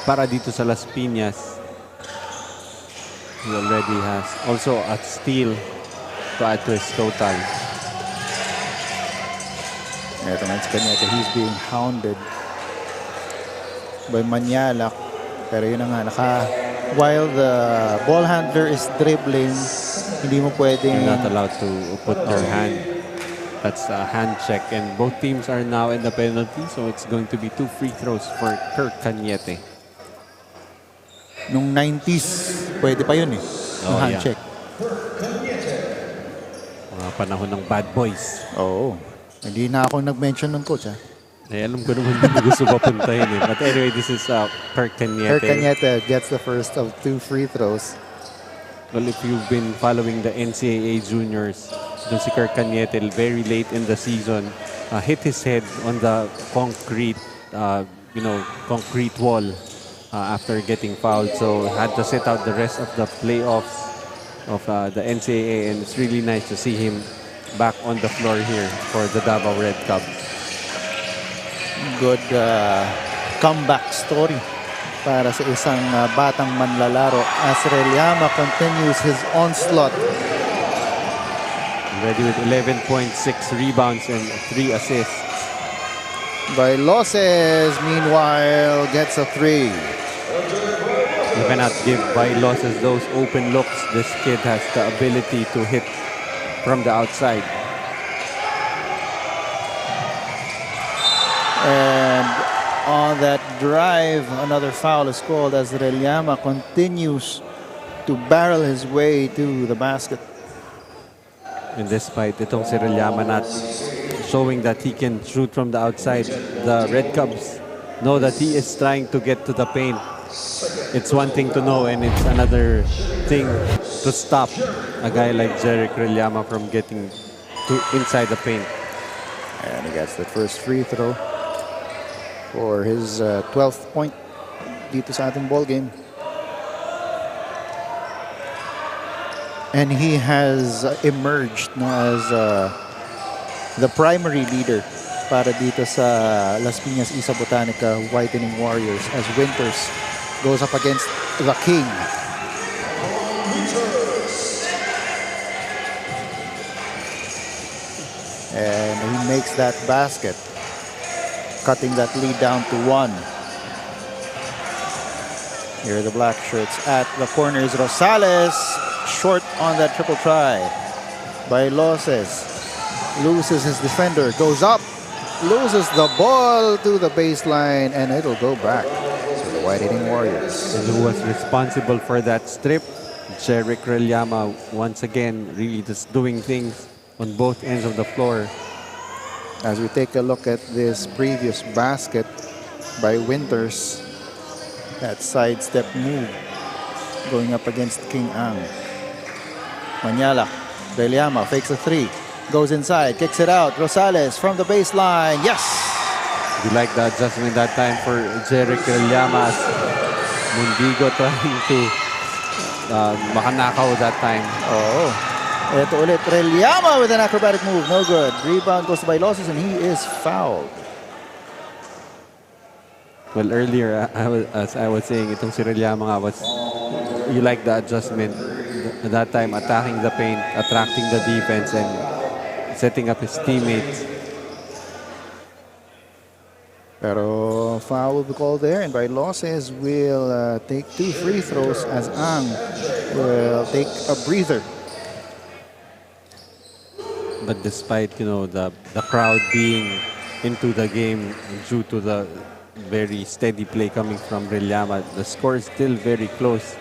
Speaker 2: Para dito sa Las Piñas, he already has also a steal to add to his total.
Speaker 1: Ito nga si Cañete, he's being hounded by Manialac. Pero yun na nga, while the ball handler is dribbling, hindi mo pwedeng...
Speaker 2: You're not allowed to put your hand. That's a hand check. And both teams are now in the penalty, so it's going to be 2 free throws for Kirk Cañete.
Speaker 1: Nung 90s, pwede pa yun eh. Yung hand check.
Speaker 2: Mga panahon ng bad boys.
Speaker 1: Oo. Hindi na ako nag-mention ng coach, ha?
Speaker 2: Eh, alam ko naman hindi gusto papuntahin eh. But anyway, this is Kirk Cañete.
Speaker 1: Kirk Cañete gets the first of 2 free throws.
Speaker 2: Well, if you've been following the NCAA juniors, dun si Kirk Cañete very late in the season, hit his head on the concrete, concrete wall. After getting fouled, so had to sit out the rest of the playoffs of the NCAA, and it's really nice to see him back on the floor here for the Davao Red Cubs.
Speaker 1: Good comeback story para sa isang batang manlalaro as Relllama continues his onslaught.
Speaker 2: Ready with 11.6 rebounds and 3 assists.
Speaker 1: Loses, meanwhile, gets a 3.
Speaker 2: You cannot give Loses those open looks. This kid has the ability to hit from the outside.
Speaker 1: And on that drive, another foul is called as Relllama continues to barrel his way to the basket.
Speaker 2: And despite itong si Relllama not showing that he can shoot from the outside, the Red Cubs know that he is trying to get to the paint. It's one thing to know, and it's another thing to stop a guy like Jerick Relllama from getting to inside the paint.
Speaker 1: And he gets the first free throw for his 12th point dito sa ating ball game. And he has emerged as the primary leader para dito sa Las Piñas Isa Botanica Whitening Warriors as Winters goes up against the King. And he makes that basket, cutting that lead down to 1. Here are the black shirts at the corners. Rosales short on that triple try by Loses. Loses his defender, goes up, loses the ball to the baseline, and it'll go back to the Whitening Warriors.
Speaker 2: And who was responsible for that strip? Jerick Relllama, once again, really just doing things on both ends of the floor.
Speaker 1: As we take a look at this previous basket by Winters, that sidestep move going up against King Ang. Manyala, Reliama fakes a three, goes inside, kicks it out. Rosales from the baseline, yes!
Speaker 2: You like the adjustment that time for Jeric Reliamas. Mundigo trying to makanakaw that time.
Speaker 1: Oh, ito ulit, Reliama with an acrobatic move, no good. Rebound goes to Bailosos and he is fouled.
Speaker 2: Well, earlier, as I was saying, itong si Reliama nga was, you like the adjustment. At that time, attacking the paint, attracting the defense, and setting up his teammates.
Speaker 1: Pero foul will be called there, and Bailosos will take 2 free throws as Ang will take a breather.
Speaker 2: But despite, the crowd being into the game due to the very steady play coming from Reliama, the score is still very close.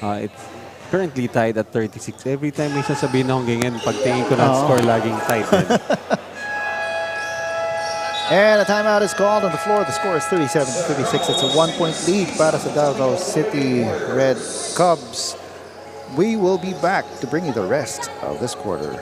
Speaker 2: It's currently tied at 36. Every time may sasabihin akong ganyan, pagtingin ko na score laging tied.
Speaker 1: And a timeout is called on the floor. The score is 37-36. It's a 1-point lead para sa Davao City Red Cubs. We will be back to bring you the rest of this quarter.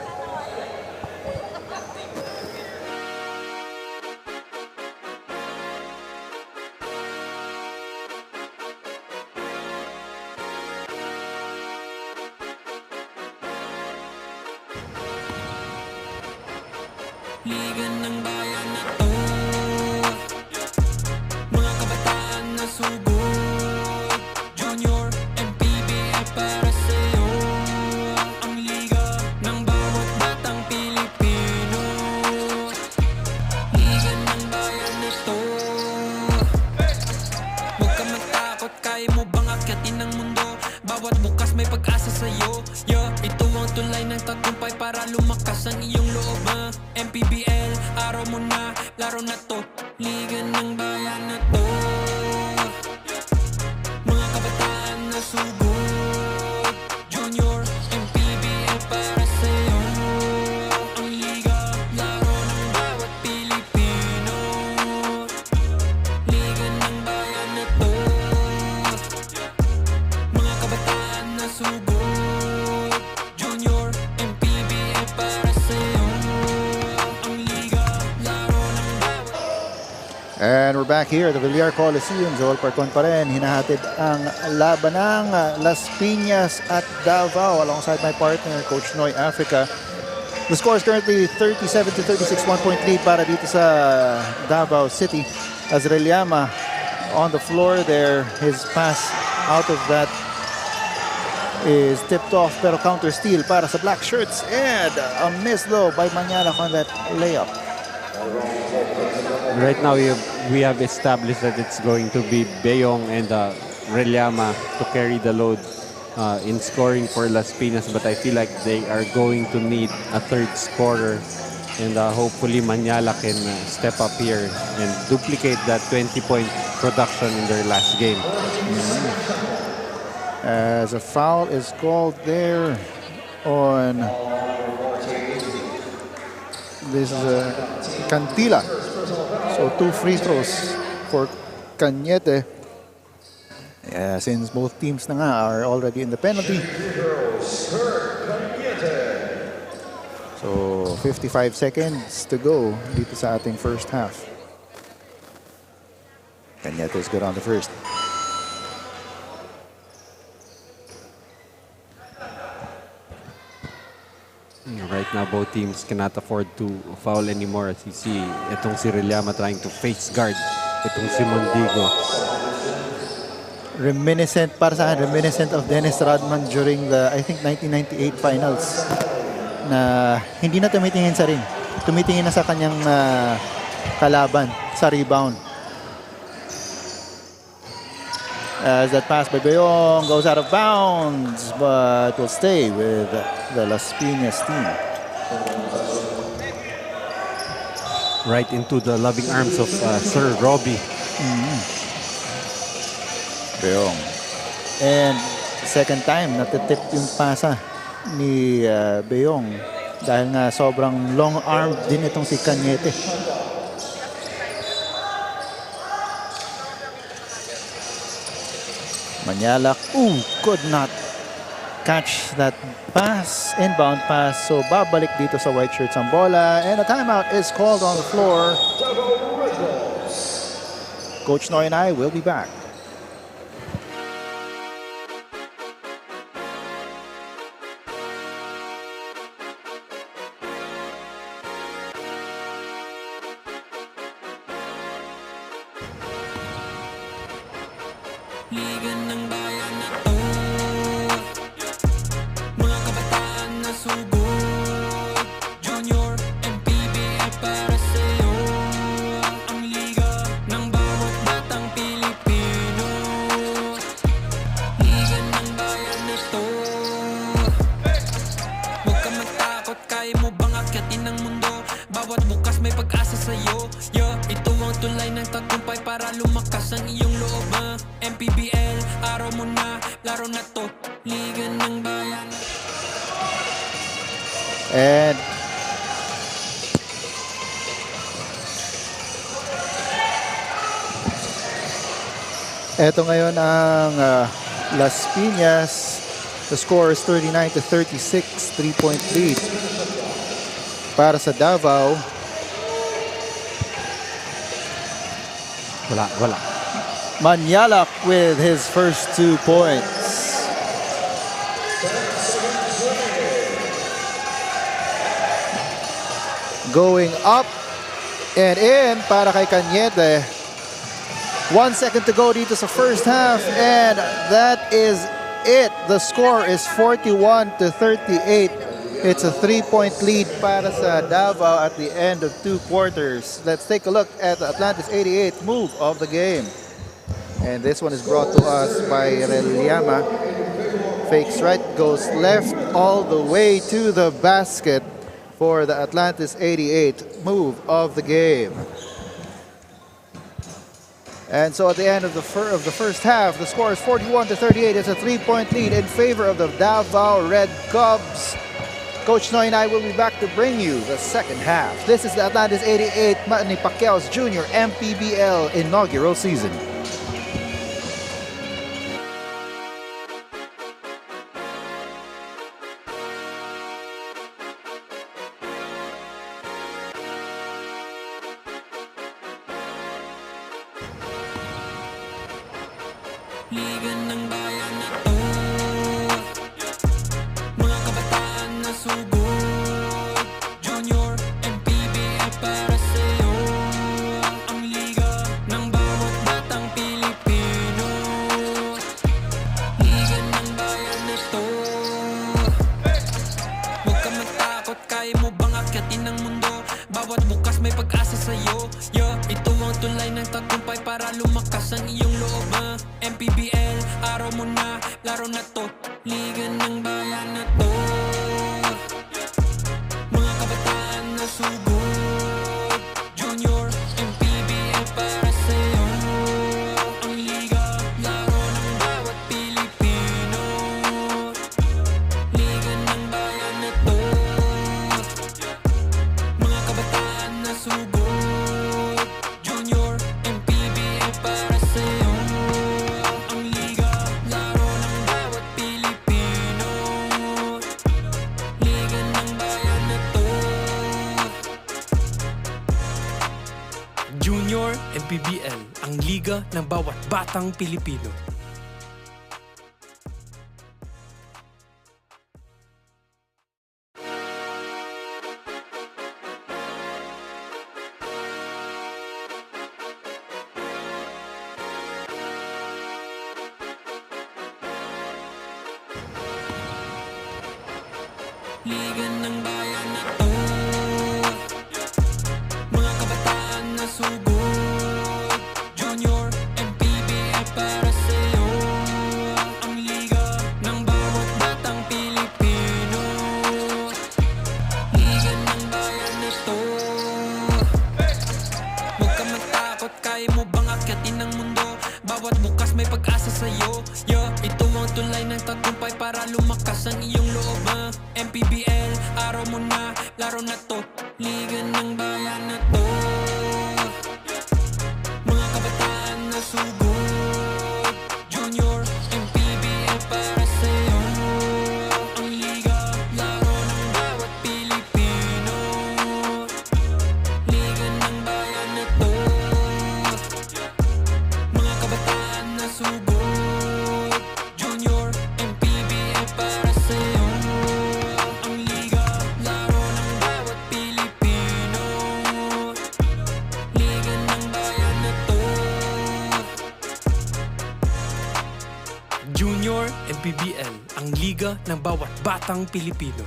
Speaker 5: Liga ng bayan na to, mga kabataan na sugod. Junior, MPBL para sa'yo. Ang liga ng bawat batang Pilipino. Liga ng bayan na to. Huwag ka matakot, kaya mo bang akyatin ang mundo? Bawat bukas may pag-asa sa'yo. Ito ang tulay ng tagumpay para lumakas ang iyong loob. MPBL, araw mo na, laro na to. Liga ng bayan na to, mga kabataan na sugod. Junior, MPBL para sa'yo. Ang liga, laro ng bawat Pilipino. Liga ng bayan na to, mga kabataan na sugod. Junior, MPBL para sa'yo.
Speaker 1: And we're back here at the Villar Coliseum. Joel Parcon pa rin. Hinahatid ang laban ng Las Piñas at Davao alongside my partner, Coach Noy Africa. The score is currently 37-36, 1-point lead para dito sa Davao City. As Reliama on the floor there, his pass out of that is tipped off, pero counter steal para sa Black Shirts. And a miss low by Manyala on that layup.
Speaker 2: Right now, we have established that it's going to be Beyong and Reliama to carry the load in scoring for Las Piñas, but I feel like they are going to need a third scorer, and hopefully Manyala can step up here and duplicate that 20-point production in their last game.
Speaker 1: As a foul is called there on this Cantila. So 2 free throws for Cañete. Since both teams na nga are already in the penalty. So 55 seconds to go dito sa ating first half. Cañete is good on the first.
Speaker 2: Right now, both teams cannot afford to foul anymore. As you see, itong si Reliama trying to face guard. Itong si Mondigo.
Speaker 1: Reminiscent, para sa akin, reminiscent of Dennis Rodman during the, I think, 1998 finals. Na hindi na tumitingin sa ring. Tumitingin na sa kanyang kalaban, sa rebound. As that pass by Beyong goes out of bounds, but will stay with the Las Piñas team.
Speaker 2: Right into the loving arms of Sir Robbie.
Speaker 1: Beyong. And second time, natitip yung pasa ni Beyong Dahil nga sobrang long-armed din itong si Cañete. Manyalak, could not catch that pass, inbound pass. So babalik dito sa white shirts ang bola. And a timeout is called on the floor. Coach Noy and I will be back.
Speaker 5: Liga ng bayan na to, mga kabataan na sugod, Junior, MPBL para sa'yo. Ang liga ng bawat batang Pilipino. Liga ng bayan na to, huwag ka matakot, kaya mo bang akyatin ang mundo? Bawat bukas may pag-asa sa'yo. Ito ang tulay ng tagumpay para lumakas ang iyong loob. MPBL, araw mo na, laro na to, Liga ng bayan.
Speaker 1: And eto ngayon ang Las Piñas. The score is 39-36, 3-point lead para sa Davao. Wala. Manyalak with his first 2 points. Going up and in para kay Cañete. 1 second to go dito sa first half, and that is it. The score is 41-38. It's a 3-point lead para sa Davao at the end of 2 quarters. Let's take a look at the Atlantis 88 move of the game. And this one is brought to us by Reliama. Fakes right, goes left all the way to the basket for the Atlantis 88 move of the game. And so at the end of the first half, the score is 41-38. It's a 3-point lead in favor of the Davao Red Cubs. Coach Noy and I will be back to bring you the second half. This is the Atlantis 88 Manny Pacquiao's Junior MPBL inaugural season.
Speaker 5: Liga ng bayan na to, mga kabataan na sugod, Junior, MPBL para sa'yo. Ang liga ng bawat batang Pilipino. Liga ng bayan na to, huwag ka matakot, kaya mo bang akyatin ang mundo? Bawat bukas may pag-asa sa'yo. Ito ang tulay ng tagumpay para lumakas ang iyong loob. MPBL, araw mo na, laro na to, Liga ng bayan na to, mga kabataan na sugod, Junior, MPBL para sa'yo. Ang liga, laro ng bawat Pilipino. Liga ng bayan na to, mga kabataan na sugod, Junior, MPBL para sa'yo. Junior MPBL, ang liga ng bawat batang Pilipino. Liga ng bayan na to, mga kabataan na sugod, Junior, MPBL para sa'yo. Ang liga ng bawat batang Pilipino. Liga ng bayan na to, huwag ka matakot, kaya mo bang akyatin ang mundo? Bawat bukas may pag-asa sa'yo. Ito ang tulay ng tagumpay para lumakas ang iyong loob. MPBL, araw mo liga ng bawat batang Pilipino.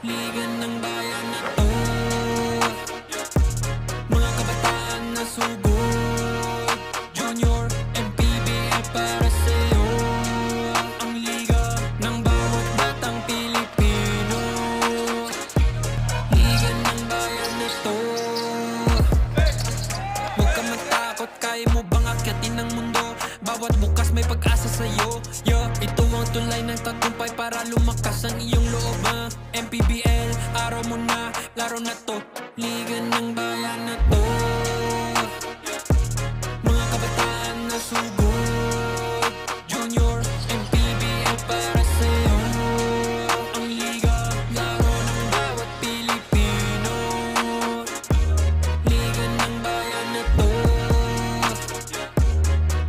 Speaker 5: Liga ng bayan na to, mga kabataan na sugod, Junior, MPBL para sa'yo. Ang liga ng bawat batang Pilipino. Liga ng bayan na to. Huwag ka matakot, kaya mo bang akyatin ang mundo? Bawat bukas may pag-asa sa'yo. Ito ang tulay ng tagumpay para lumakas ang iyong loob. MPBL, araw mo na, laro na to. Liga ng bayan na to. Mga kabataan na sugod, Junior, MPBL para sa'yo. Ang liga, laro ng bawat Pilipino. Liga ng bayan na to.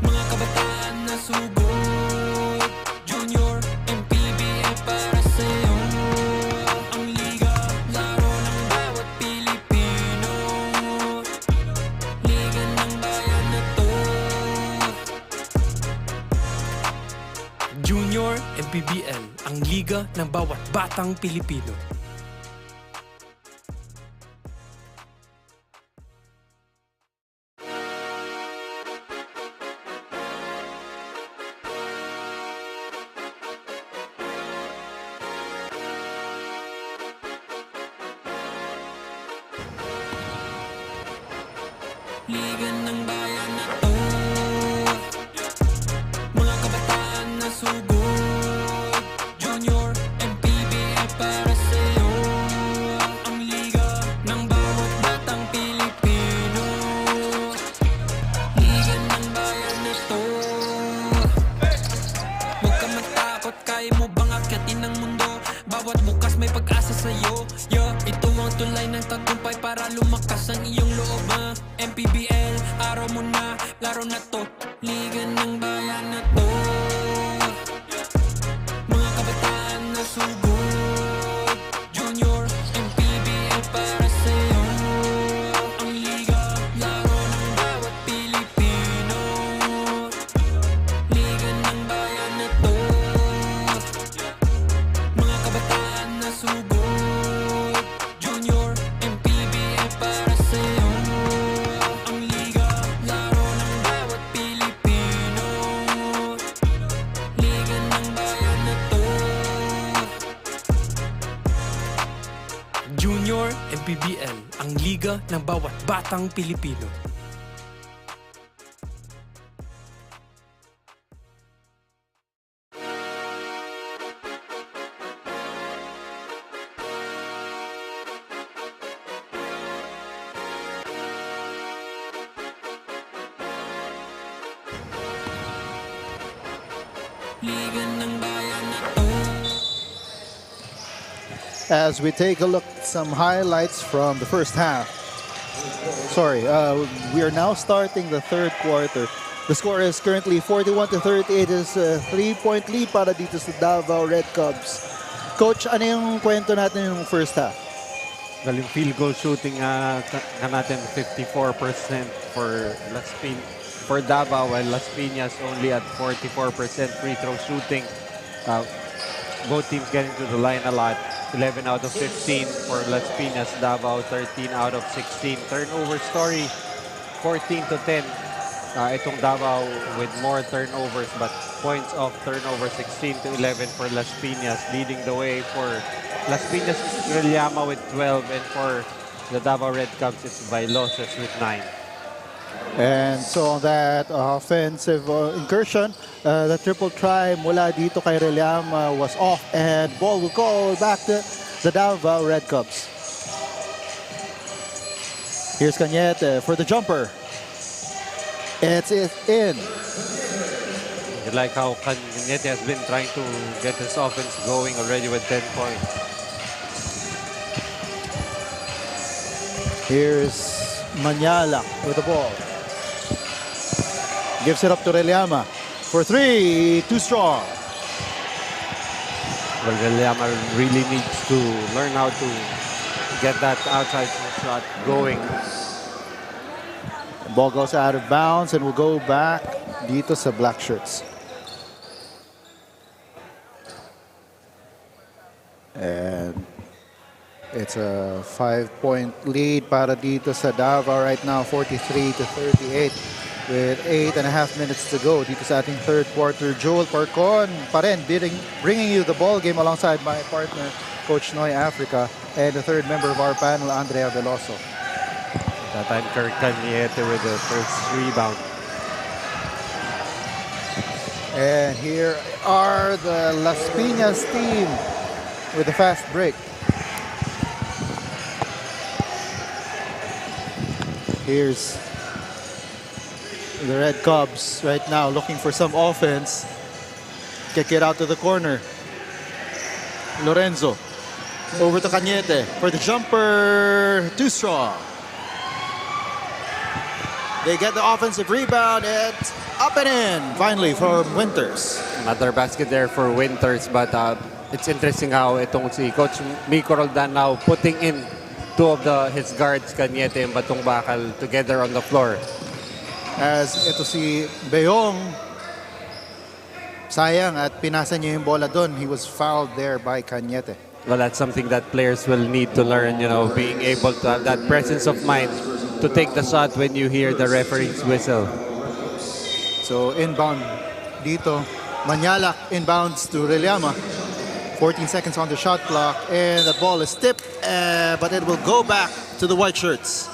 Speaker 5: Mga kabataan na sugod, Junior, MPBL para sa'yo. Ang liga, laro ng bawat Pilipino. Liga ng bayan na to. Junior, MPBL, ang liga ng bawat batang Pilipino. Liga ng bayan na to. Mga kabataan na sugod, Junior, MPBL para sa'yo. Ang liga ng bawat batang Pilipino. Liga ng bayan na to. Huwag ka matakot, kaya mo bang akyatin ang mundo? Bawat bukas may pag-asa sa'yo. Ito ang tulay ng tagumpay para lumakas ang iyong loob. MPBL, araw mo na, laro na to. Liga ng bayan na to. Mga kabataan na sugod, Junior, MPBL para sa'yo. Ang liga, laro ng bawat Pilipino. Liga ng bayan na to. Mga kabataan na sugod, Junior, MPBL para sa'yo. Ang liga, laro ng bawat Pilipino. Liga ng bayan na to. Junior, MPBL, ang liga ng bawat batang Pilipino. Liga ng bayan na to.
Speaker 1: As we take a look at some highlights from the first half. We are now starting the third quarter. The score is currently 41-38. It is a 3-point lead para dito sa Davao Red Cubs. Coach, ano yung kwento natin yung first half?
Speaker 2: Galing field goal shooting natin 54% for Davao, while Las Piñas only at 44% free throw shooting. Both teams getting to the line a lot. 11 out of 15 for Las Piñas, Davao 13 out of 16. Turnover story, 14-10. Itong Davao with more turnovers, but points of turnover 16-11 for Las Piñas, leading the way for Las Piñas Guiliama with 12, and for the Davao Red Cubs it's Bailoses with 9.
Speaker 1: And so on that offensive incursion, the triple try mula dito kay Reliama was off, and ball will go back to the Davao Red Cubs. Here's Cañete for the jumper. It's in.
Speaker 2: You like how Cañete has been trying to get his offense going already with 10 points.
Speaker 1: Here's Manyala with the ball. Gives it up to Reliama for three. Too strong.
Speaker 2: Well, Villar really needs to learn how to get that outside shot going.
Speaker 1: The ball goes out of bounds and will go back dito sa black shirts. And it's a 5-point lead para dito sa Davao right now, 43-38. With 8.5 minutes to go dito sa ating third quarter. Joel Parcon pa rin bringing you the ball game alongside my partner, Coach Noy Africa, and the third member of our panel, Andrea Veloso.
Speaker 2: That time, Kirk Caniete with the first rebound.
Speaker 1: And here are the Las Piñas team with a fast break. Here's the Red Cubs right now looking for some offense. Kick it out to the corner. Lorenzo over to Cañete for the jumper. Too strong. They get the offensive rebound. It's up and in finally from Winters.
Speaker 2: Another basket there for Winters, but it's interesting how itong si Coach Miko Roldan now putting in two of his guards, Cañete and Batong Bakal, together on the floor.
Speaker 1: As ito si Beong, sayang at pinasa niya yung bola doon. He was fouled there by Cañete.
Speaker 2: Well, that's something that players will need to learn, you know, being able to have that presence of mind to take the shot when you hear the referee's whistle.
Speaker 1: So inbound dito, Manyalak inbounds to Reliama. 14 seconds on the shot clock and the ball is tipped, but it will go back to the white shirts.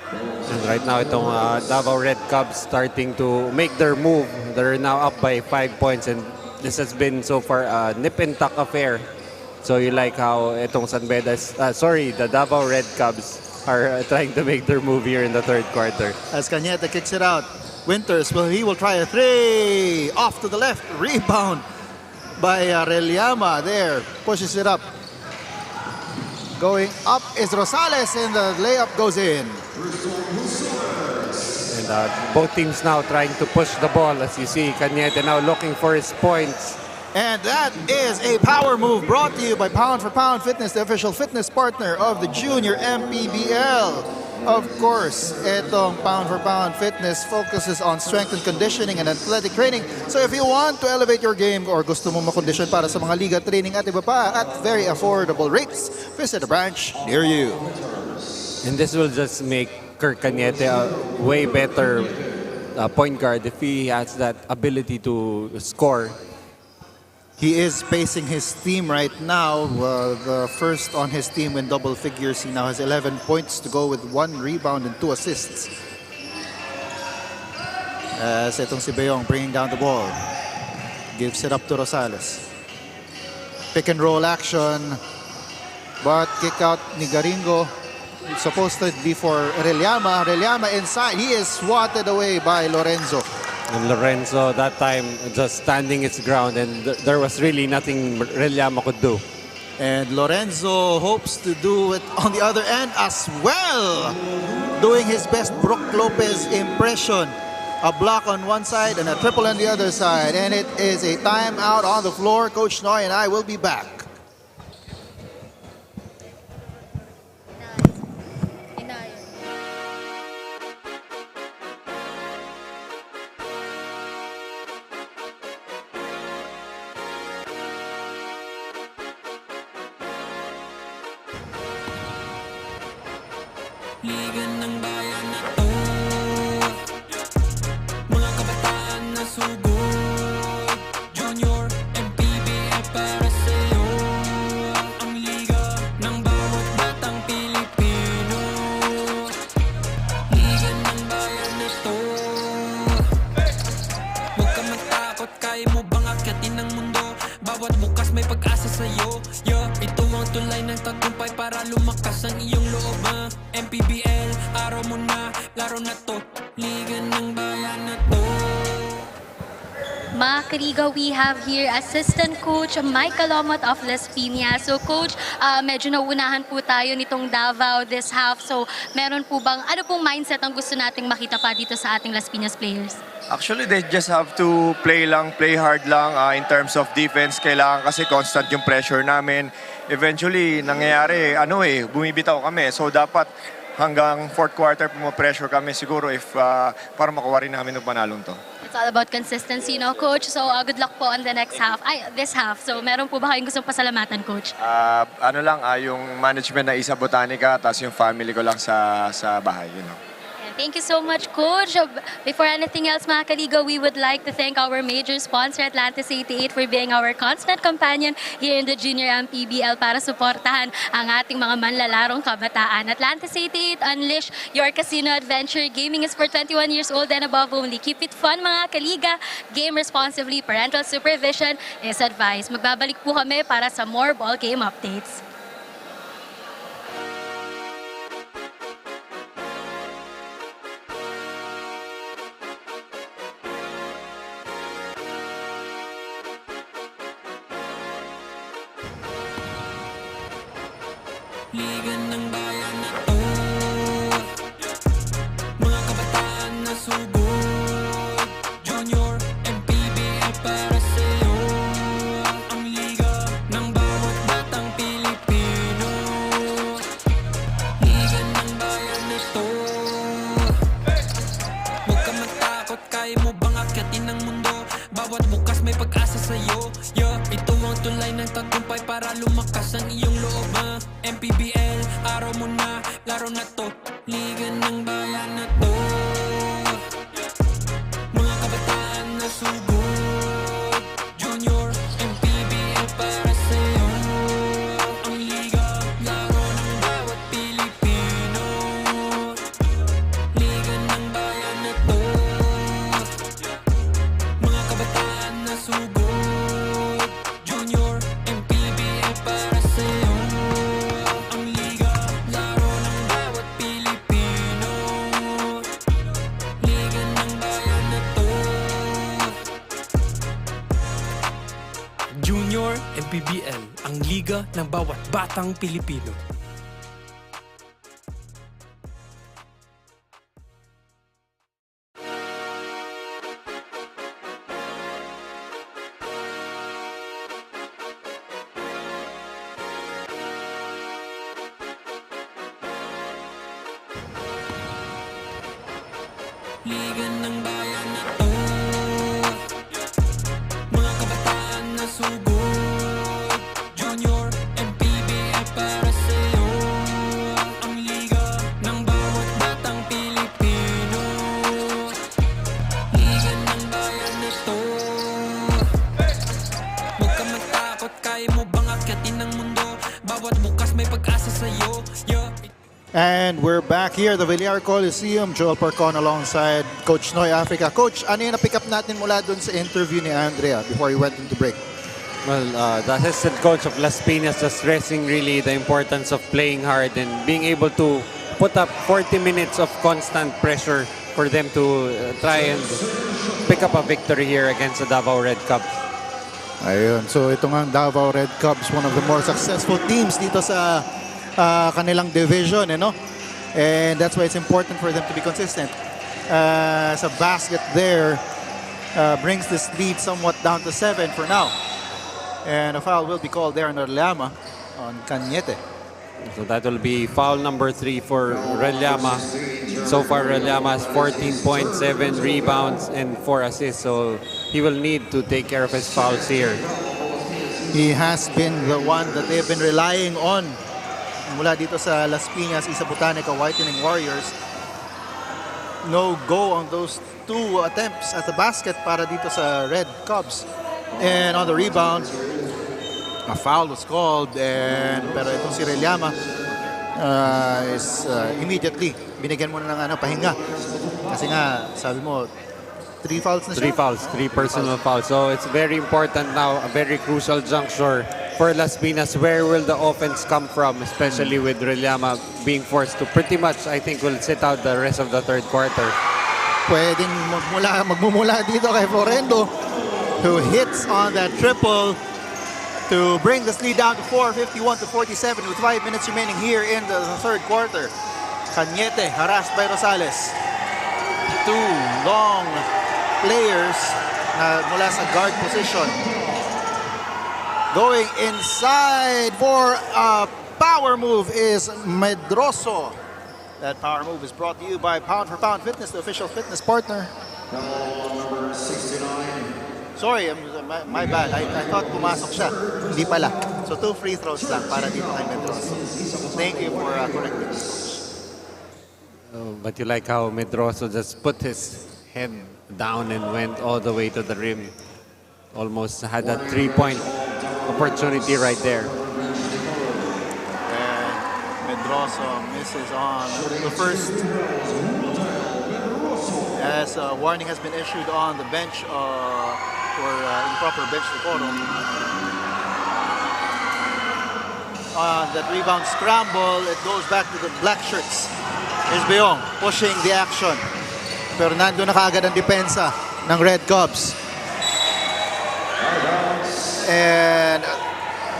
Speaker 2: And right now, itong Davao Red Cubs starting to make their move. They're now up by 5 points, and this has been so far a nip and tuck affair. So you like how itong San Beda's, the Davao Red Cubs are trying to make their move here in the third quarter.
Speaker 1: As Cañete kicks it out, Winters, he will try a three. Off to the left, rebound by Reliama there, pushes it up. Going up is Rosales and the layup goes in.
Speaker 2: And both teams now trying to push the ball. As you see, Cañete now looking for his points.
Speaker 1: And that is a power move brought to you by Pound for Pound Fitness, the official fitness partner of the Junior MPBL. Of course, itong Pound for Pound Fitness focuses on strength and conditioning and athletic training. So if you want to elevate your game or gusto mong makondisyon para sa mga liga training at iba pa at very affordable rates, visit a branch near you.
Speaker 2: And this will just make Kirk Cañete a way better point guard if he has that ability to score.
Speaker 1: He is pacing his team right now. The first on his team in double figures. He now has 11 points to go with 1 rebound and 2 assists. As itong si Beong bringing down the ball. Gives it up to Rosales. Pick and roll action. But kick out ni Garingo. Supposed to be for Reliama. Reliama inside. He is swatted away by Lorenzo.
Speaker 2: And Lorenzo that time just standing its ground, and there was really nothing Reliama could do.
Speaker 1: And Lorenzo hopes to do it on the other end as well. Doing his best Brook Lopez impression. A block on one side and a triple on the other side. And it is a timeout on the floor. Coach Noy and I will be back.
Speaker 5: Liga ng bayan na to, mga kabataan na sugod. Junior, MPBL para sa'yo. Ang liga ng bawat batang Pilipino. Liga ng bayan na to. Huwag ka matakot, kaya mo bang akyatin ang mundo? Bawat bukas may pag-asa sa'yo. Ito ang tulay ng tagumpay para lumakas ang iyong loob. MPBL, araw mo na, laro na to. Liga ng bayan na to.
Speaker 4: Mga kaliga, we have here Assistant Coach Mike Calomot of Las Piñas. So Coach, medyo nauunahan po tayo nitong Davao this half. So meron po bang, ano pong mindset ang gusto nating makita pa dito sa ating Las Piñas players?
Speaker 7: Actually, they just have to play hard lang in terms of defense. Kailangan kasi constant yung pressure namin. Eventually, nangyayari, bumibitaw kami. So dapat hanggang fourth quarter pressure kami siguro para makuha rin namin ng panalong to.
Speaker 4: It's all about consistency, no, Coach? So good luck po on the next half. This half. So meron po ba kayong gustong pasalamatan, Coach?
Speaker 7: Yung management na Isa Botanica, tapos yung family ko lang sa bahay,
Speaker 4: Thank you so much, Coach. Before anything else, mga kaliga, we would like to thank our major sponsor, Atlantis 88, for being our constant companion here in the Junior MPBL para suportahan ang ating mga manlalarong kabataan. Atlantis 88, unleash your casino adventure. Gaming is for 21 years old and above only. Keep it fun, mga kaliga. Game responsibly. Parental supervision is advised. Magbabalik po kami para sa more ball game updates.
Speaker 5: Liga ng bayan na to, mga kabataan na sugod. Junior, MPBL para sa'yo. Ang liga ng bawat batang Pilipino. Liga ng bayan na to. Huwag ka matakot, kaya mo bang akyatin ang mundo? Bawat bukas may pag-asa sa'yo. Ito ang tulay ng tagumpay para lumakas ang iyong loob. MPBL, araw mo na, laro na to. Liga ng bayan na to. Mga kabataan na sugod. Junior, MPBL para sa'yo. Ang liga, laro ng bawat Pilipino. Liga ng bayan na to. Mga kabataan na sugod. Junior, MPBL para sa'yo. Junior MPBL, ang liga ng bawat batang Pilipino. Liga ng bayan na to. Mga kabataan na sugod. Junior, MPBL para sa'yo. Ang liga ng bawat batang Pilipino. Liga ng bayan na to. Huwag ka matakot, kaya mo bang akyatin ang mundo? Bawat bukas may pag-asa sa'yo.
Speaker 1: And we're back here, the Villar Coliseum. Joel Porcon alongside Coach Noy Africa. Coach, ano yung na-pick up natin mula dun sa interview ni Andrea before he went into break?
Speaker 2: Well, the assistant coach of Las Piñas just stressing really the importance of playing hard and being able to put up 40 minutes of constant pressure for them to try and pick up a victory here against the Davao Red Cubs.
Speaker 1: Ayun, so ito nga ang Davao Red Cubs, one of the more successful teams dito sa kanilang division, and that's why it's important for them to be consistent. Sa basket there brings this lead somewhat down to 7 for now, and a foul will be called there on Orlama on Cañete.
Speaker 2: So that will be foul number 3 for Relllama. So far, Relllama has 14.7 rebounds and 4 assists, so he will need to take care of his fouls here.
Speaker 1: He has been the one that they've been relying on mula dito sa Las Piñas, Isa Botanica Whitening Warriors. No go on those 2 attempts at the basket para dito sa Red Cubs. And on the rebound, a foul was called, pero itong si Relllama is immediately binigyan mo na ng pahinga. Kasi nga, sabi mo, 3 fouls na siya?
Speaker 2: 3 fouls, 3 personal fouls. So it's very important now, a very crucial juncture for Las Piñas. Where will the offense come from, especially with Relllama being forced to pretty much, I think, will sit out the rest of the third quarter.
Speaker 1: Pwedeng magmumula dito kay Florendo. who hits on that triple to bring this lead down to 4, 51-47 with 5 minutes remaining here in the third quarter. Cañete harassed by Rosales. Two long players mula sa guard position. Going inside for a power move is Medroso. That power move is brought to you by Pound for Pound Fitness, the official fitness partner.
Speaker 3: Number 69.
Speaker 1: Sorry, my bad. I thought pumasok siya. Hindi pala. So 2 free throws lang para dito kay Medroso. Thank you for correcting.
Speaker 2: But you like how Medroso just put his head down and went all the way to the rim. Almost had a 3-point opportunity right there.
Speaker 1: And Medroso misses on the first. As a warning has been issued on the bench for improper bench decorum. On that rebound scramble, it goes back to the black shirts. Here's Beong pushing the action. Pero nandun na kaagad ang depensa ng Red Cubs. And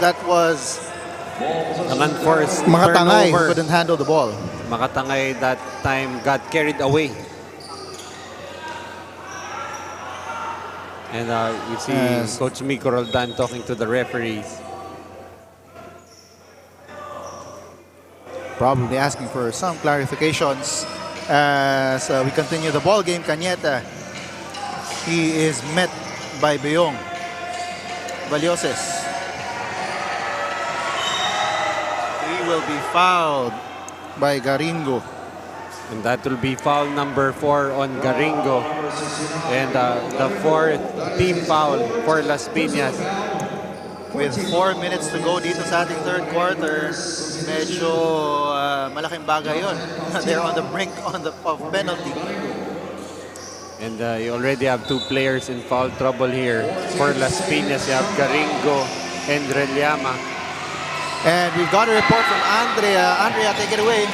Speaker 1: that was
Speaker 2: An unforced
Speaker 1: Makatangay,
Speaker 2: turnover.
Speaker 1: couldn't handle the ball.
Speaker 2: Makatangay that time got carried away. And you see
Speaker 1: Yes.
Speaker 2: Coach Miko Roldan talking to the referees.
Speaker 1: Probably asking for some clarifications as we continue the ball game. Cañete, he is met by Beong. Valioses. He will be fouled by Garingo.
Speaker 2: And that will be foul number 4 on Garingo. And the 4th team foul for Las Piñas.
Speaker 1: With 4 minutes to go dito sa ating third quarter, medyo malaking bagay yun. They're on the brink of penalty.
Speaker 2: And you already have 2 players in foul trouble here. For Las Piñas, you have Garingo and Reliama.
Speaker 1: And we've got a report from Andrea. Andrea, take it away.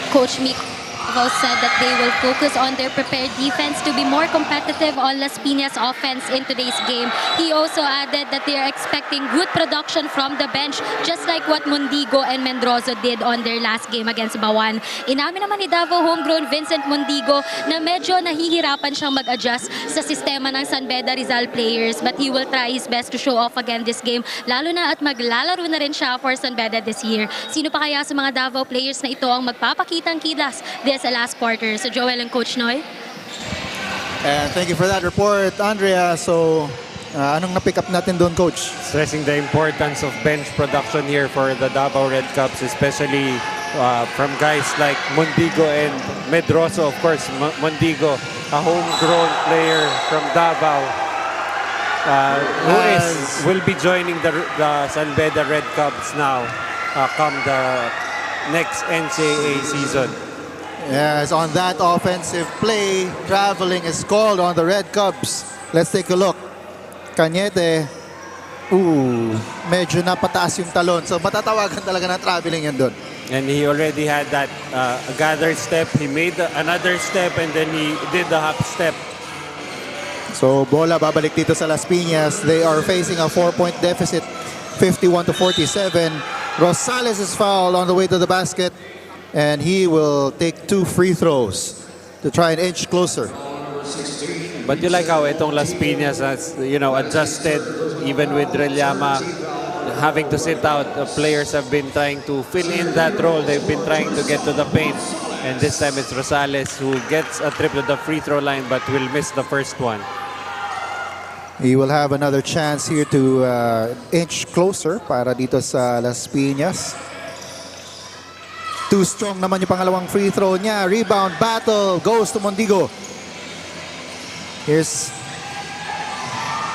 Speaker 4: Coach Miko said that they will focus on their prepared defense to be more competitive on Las Piñas offense in today's game. He also added that they are expecting good production from the bench, just like what Mondigo and Mendrozo did on their last game against Bawan. Inamin naman ni Davao homegrown Vincent Mondigo na medyo nahihirapan siyang mag-adjust sa sistema ng San Beda Rizal players, but he will try his best to show off again this game, lalo na at maglalaro na rin siya for San Beda this year. Sino pa kaya sa mga Davao players na ito ang magpapakitang kilas this last quarter? So Joel and Coach Noy.
Speaker 1: And thank you for that report, Andrea. So, anong na-pick up natin doon, Coach?
Speaker 2: Stressing the importance of bench production here for the Davao Red Cups, especially from guys like Mondigo and Medroso. Of course, Mondigo, a homegrown player from Davao, will be joining the San Beda Red Cubs now come the next NCAA season.
Speaker 1: Yes, on that offensive play, traveling is called on the Red Cubs. Let's take a look. Cañete, medyo napataas yung talon. So matatawagan talaga na traveling yan doon.
Speaker 2: And he already had that gathered step. He made another step and then he did the hop step.
Speaker 1: So bola babalik dito sa Las Piñas. They are facing a 4-point deficit, 51-47. Rosales is fouled on the way to the basket. And he will take 2 free throws to try and inch closer.
Speaker 2: But you like how itong Las Piñas has, adjusted even with Reliama having to sit out. The players have been trying to fill in that role. They've been trying to get to the paint. And this time it's Rosales who gets a trip to the free throw line but will miss the first one.
Speaker 1: He will have another chance here to inch closer para dito sa Las Piñas. Too strong naman yung pangalawang free throw niya. Rebound battle goes to Mondigo. Here's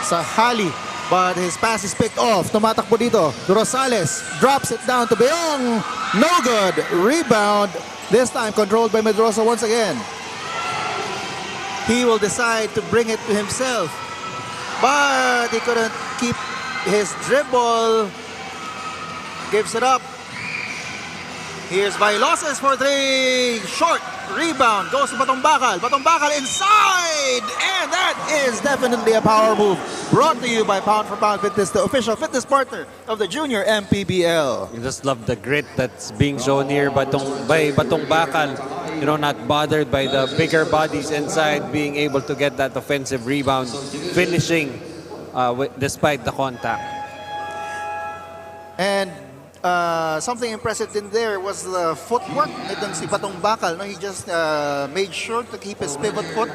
Speaker 1: Sahali, but his pass is picked off. Tumatakbo dito. Rosales drops it down to Beong. No good. Rebound. This time controlled by Medroso once again. He will decide to bring it to himself. But he couldn't keep his dribble. Gives it up. Here's Bailoses for three. Short rebound. Goes to Batumbakal. Batumbakal inside. And that is definitely a power move. Brought to you by Pound for Pound Fitness, the official fitness partner of the Junior MPBL.
Speaker 2: You just love the grit that's being shown here by Batong Bakal. You know, not bothered by the bigger bodies inside, being able to get that offensive rebound, finishing despite the contact.
Speaker 1: And something impressive in there was the footwork nitong si Batong Bakal. No? He just made sure to keep his pivot foot,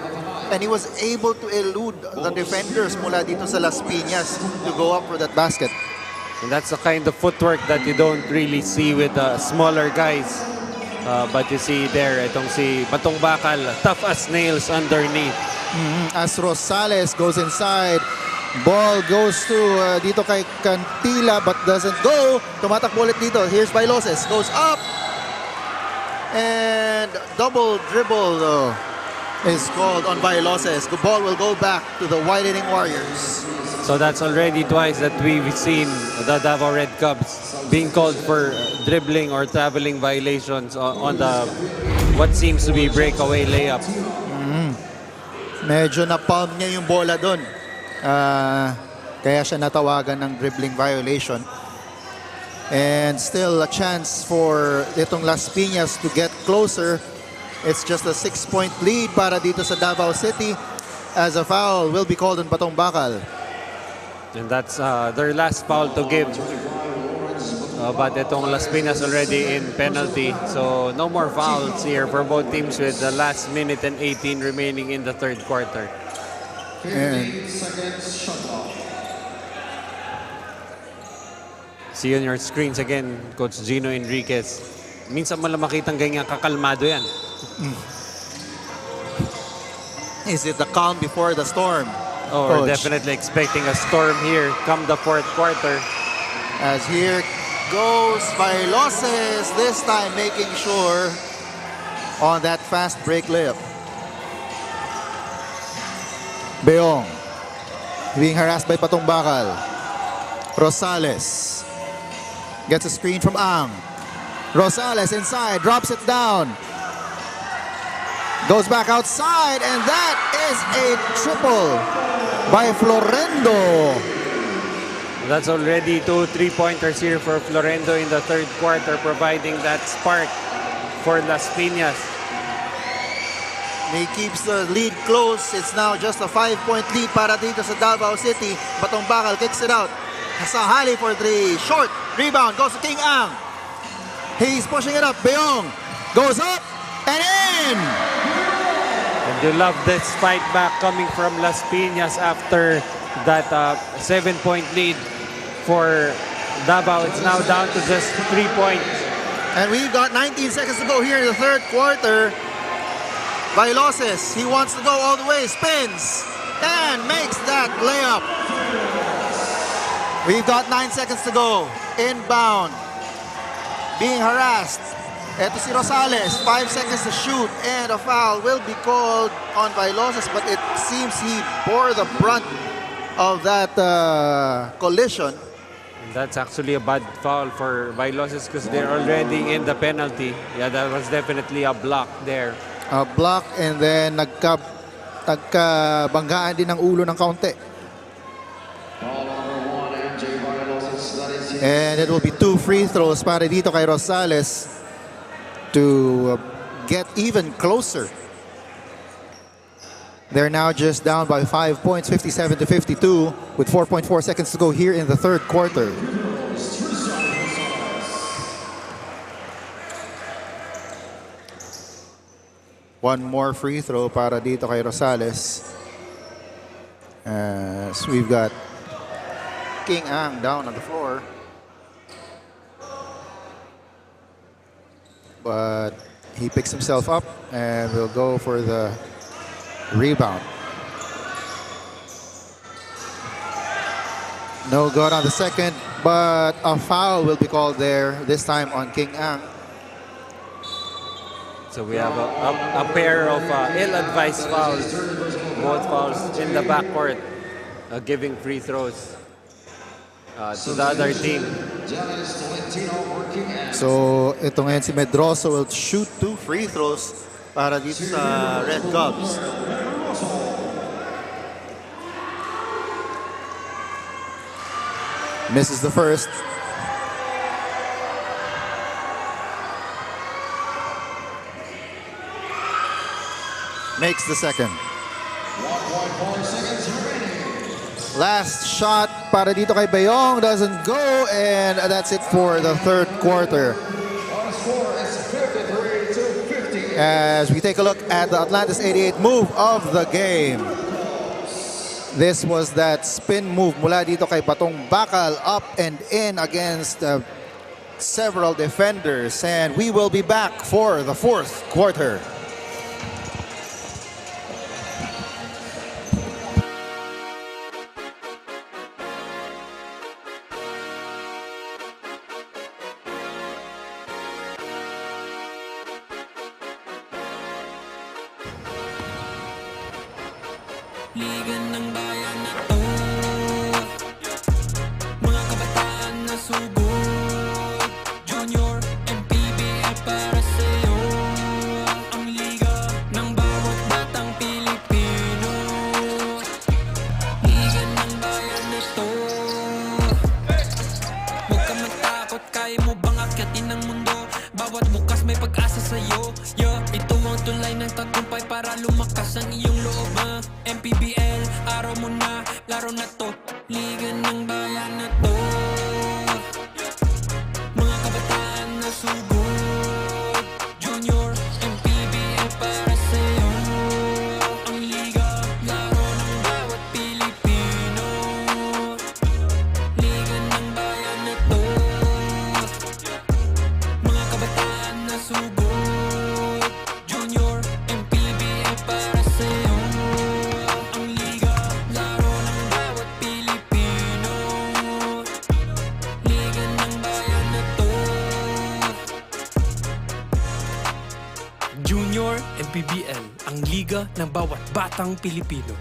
Speaker 1: and he was able to elude the defenders mula dito sa Las Piñas to go up for that basket.
Speaker 2: And that's the kind of footwork that you don't really see with smaller guys. But you see there, itong si Batong Bakal, tough as nails underneath.
Speaker 1: As Rosales goes inside, ball goes to dito kay Cantila but doesn't go. Tumatakbo ulit dito. Here's Bailoses. Goes up. And double dribble is called on Bailoses. The ball will go back to the Whitening Warriors.
Speaker 2: So that's already twice that we've seen the Davao Red Cubs being called for dribbling or traveling violations on the what seems to be breakaway layup.
Speaker 1: Medyo na-palm niya yung bola doon. Kaya siya natawagan ng dribbling violation. And still a chance for itong Las Piñas to get closer. It's just a 6-point lead para dito sa Davao City as a foul will be called on Batong Bakal.
Speaker 2: And that's their last foul to give. But itong Las Piñas already in penalty. So no more fouls here for both teams with the last minute and 18 remaining in the third quarter.
Speaker 1: And
Speaker 2: see on your screens again, Coach Gino Enriquez. Minsan mo lang makitang ganyan kakalmado yan.
Speaker 1: is it the calm before the storm?
Speaker 2: We're
Speaker 1: Coach?
Speaker 2: definitely expecting a storm here come the fourth quarter.
Speaker 1: As here goes Bailoses, this time making sure on that fast break layup. Beong being harassed by Patong Bakal. Rosales gets a screen from Ang. Rosales inside, drops it down. Goes back outside, and that is a triple by Florendo.
Speaker 2: That's already 2 3-pointers here for Florendo in the third quarter, providing that spark for Las Piñas.
Speaker 1: He keeps the lead close. It's now just a 5-point lead para dito sa Davao City. Batong Bakal kicks it out. Sahali for three. Short rebound goes to King Ang. He's pushing it up. Beong goes up and in.
Speaker 2: And you love this fight back coming from Las Piñas after that 7-point lead for Davao. It's now down to just 3 points.
Speaker 1: And we've got 19 seconds to go here in the third quarter. Bailoses, he wants to go all the way, spins, and makes that layup. We've got 9 seconds to go. Inbound. Being harassed. Eto si Rosales, 5 seconds to shoot, and a foul will be called on Bailoses, but it seems he bore the brunt of that collision.
Speaker 2: And that's actually a bad foul for Bailoses because they're already in the penalty. Yeah, that was definitely a block there.
Speaker 1: A block, and then nagkabanggaan din ng ulo ng kaunti. And it will be 2 free throws para dito kay Rosales to get even closer. They're now just down by 5 points, 57-52, with 4.4 seconds to go here in the third quarter. One more free throw para dito kay Rosales. As we've got King Ang down on the floor. But he picks himself up and will go for the rebound. No good on the second, but a foul will be called there, this time on King Ang.
Speaker 2: So we have a pair of ill-advised fouls, both fouls in the backcourt, giving free throws to the other team.
Speaker 1: So, ito ngayon si Medroso will shoot 2 free throws para dito sa Red Cubs. Misses the first. Makes the second. Last shot para dito kay Bayong doesn't go, and that's it for the third quarter. As we take a look at the Atlantis 88 move of the game. This was that spin move mula dito kay Batong Bakal, up and in against several defenders, and we will be back for the fourth quarter.
Speaker 5: Liga ng bayan na to, mga kabataan na sugod, Junior, MPBL para sa'yo. Ang liga ng bawat batang Pilipino, liga ng bayan na to. Huwag ka matakot, kaya mo bang akyatin ang mundo? Bawat bukas may pag-asa sa'yo. Ito ang tulay ng tagumpay para lumakas ang iyong loob. MPBL, araw mo na, laro na to. Liga ng bayan na to, mga kabataan na sugod, Junior, MPBL para sa'yo. Ang liga, laro ng bawat Pilipino, liga ng bayan na to, mga kabataan na sugod, Junior, MPBL para sa'yo. Ang liga, laro ng bawat Pilipino, liga ng bayan na to. Junior MPBL, ang liga ng bawat batang Pilipino.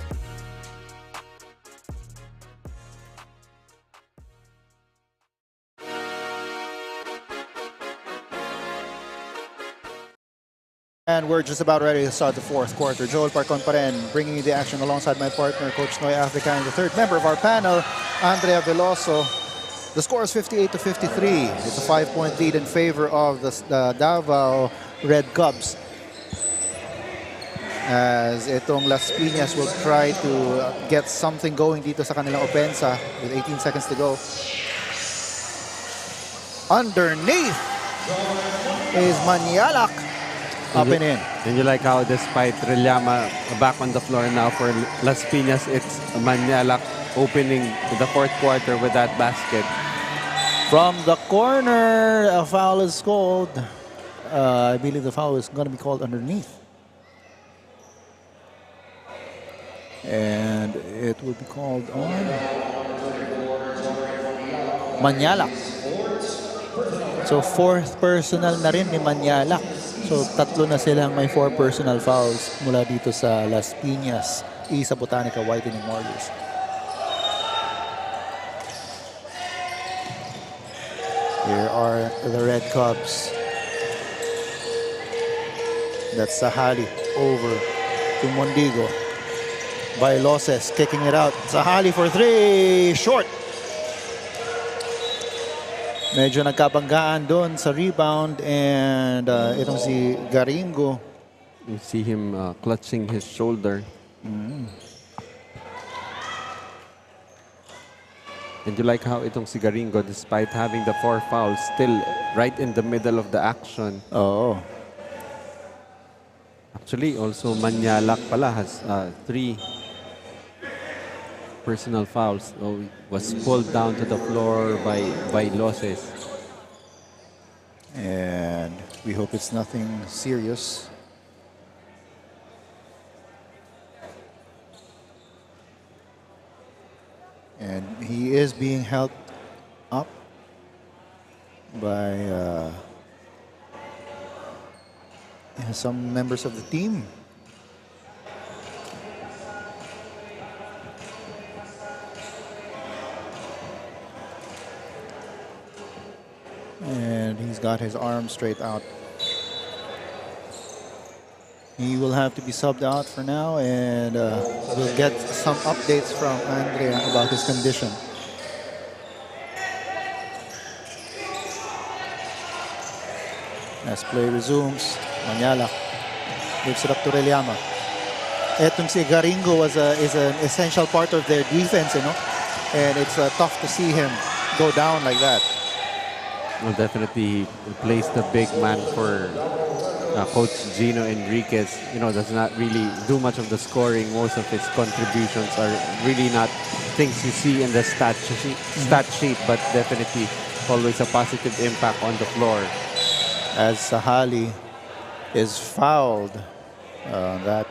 Speaker 1: And we're just about ready to start the fourth quarter. Joel Parcon pa rin, bringing you the action alongside my partner, Coach Noy Africa, and the third member of our panel, Andrea Veloso. The score is 58-53. It's a 5-point lead in favor of the Davao Red Cubs. As itong Las Piñas will try to get something going dito sa kanilang opensa with 18 seconds to go. Underneath is Manialak. Up and in.
Speaker 2: And you like how despite Relama back on the floor now for Las Piñas, it's Manialak opening the fourth quarter with that basket.
Speaker 1: From the corner, a foul is called. I believe the foul is going to be called underneath. And it will be called on Manialak. So fourth personal na rin ni Manialak. So tatlo na silang may 4 personal fouls mula dito sa Las Piñas, Isa Botanica Whitening Warriors. Here are the Red Cubs. That's Sahali over to Mondigo. Bailoses kicking it out. Sahali for 3. Short. Medyo nagkabanggaan doon sa rebound, and itong si Garingo.
Speaker 2: You see him clutching his shoulder. And you like how itong si Garingo, despite having the 4 fouls, still right in the middle of the action.
Speaker 1: Oh.
Speaker 2: Actually, also Manialak pala has 3 personal fouls. So he was pulled down to the floor by losses.
Speaker 1: And we hope it's nothing serious. And he is being helped up by some members of the team. And And he's got his arm straight out. He will have to be subbed out for now, and we'll get some updates from Andrea about his condition. As play resumes, Manyalak gives it up to Reliama. Etong si Garingo is an essential part of their defense, you know, and it's tough to see him go down like that.
Speaker 2: Well, definitely he plays the big man for Coach Gino Enriquez. You know, does not really do much of the scoring. Most of his contributions are really not things you see in the stat sheet, but definitely always a positive impact on the floor.
Speaker 1: As Sahali is fouled on that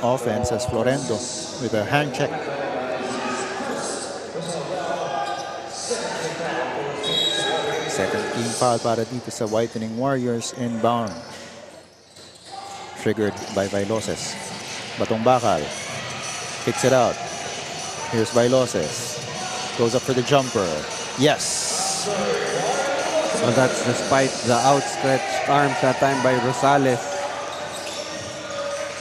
Speaker 1: offense as Florendo with a hand check. Second team foul para dito sa Whitening Warriors inbound. Triggered by Vailoses. Batong Bakal. Kicks it out. Here's Vailoses. Goes up for the jumper. Yes!
Speaker 2: Well, that's despite the outstretched arms that time by Rosales.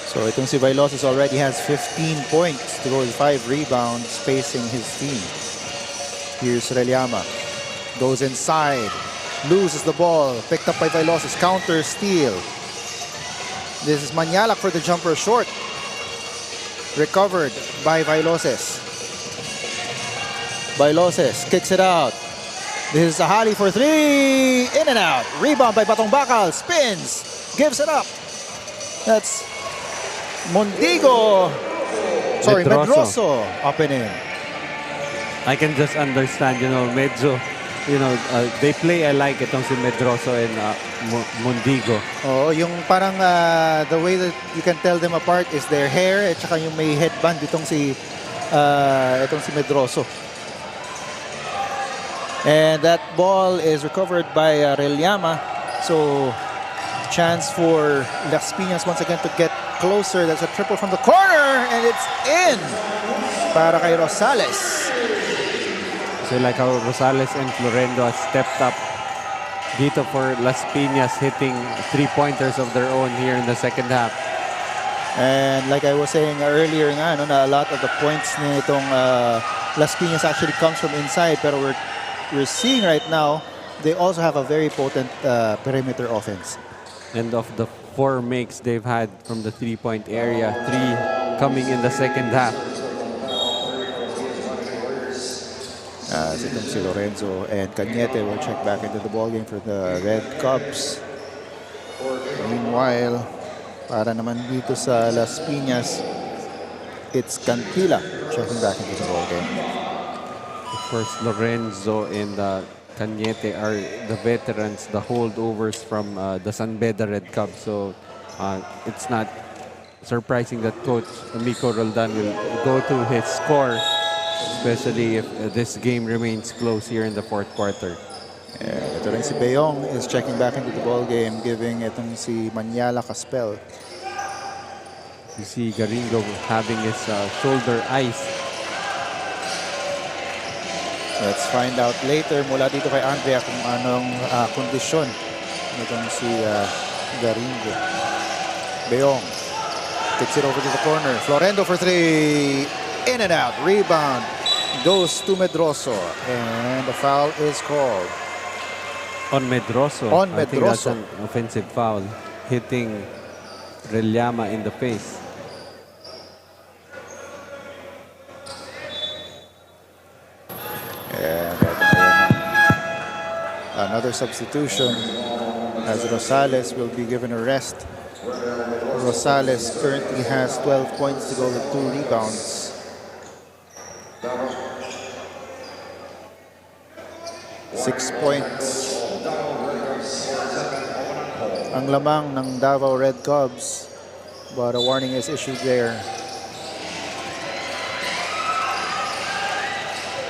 Speaker 1: So itong si Vailoses already has 15 points to go with 5 rebounds, pacing his team. Here's Reliama. Goes inside, loses the ball, picked up by Vailoses, counter steal. This is Manyalak for the jumper short. Recovered by Vailoses. Vailoses kicks it out. This is Sahali for 3, in and out. Rebound by Batong Bakal, spins, gives it up. That's Mondigo. Sorry, Medroso up and in.
Speaker 2: I can just understand, you know, medyo, you know, they play alike itong si Medroso and Mondigo.
Speaker 1: Oh, yung parang the way that you can tell them apart is their hair at saka yung may headband itong si Medroso. And that ball is recovered by Reliama. So chance for Las Piñas once again to get closer. That's a triple from the corner and it's in para kay Rosales.
Speaker 2: So like how Rosales and Florendo has stepped up dito for Las Piñas, hitting 3-pointers of their own here in the second half.
Speaker 1: And like I was saying earlier nga, no, na a lot of the points nitong Las Piñas actually comes from inside, pero we're seeing right now they also have a very potent perimeter offense.
Speaker 2: And of the 4 makes they've had from the 3-point area, 3 coming in the second half.
Speaker 1: Si Lorenzo and Cañete will check back into the ballgame for the Red Cubs. Meanwhile, para naman dito sa Las Piñas, it's Cantila checking back into the ballgame.
Speaker 2: Of course, Lorenzo and Cañete are the veterans, the holdovers from the San Beda Red Cubs. So it's not surprising that Coach Miko Roldan will go to his score, especially if this game remains close here in the fourth quarter.
Speaker 1: Ito rin si Beong is checking back into the ball game, giving itong si Manyalak a spell.
Speaker 2: You see Garingo having his shoulder ice.
Speaker 1: Let's find out later mula dito kay Andrea kung anong kondisyon nitong si Garingo. Beong takes it over to the corner. Florendo for 3. In and out. Rebound goes to Medroso. And the foul is called.
Speaker 2: On Medroso.
Speaker 1: On
Speaker 2: I think that's
Speaker 1: Medroso.
Speaker 2: an offensive foul, hitting Reliama in the face.
Speaker 1: And another substitution as Rosales will be given a rest. Rosales currently has 12 points to go with 2 rebounds. Six points ang lamang ng Davao Red Cubs, but a warning is issued there.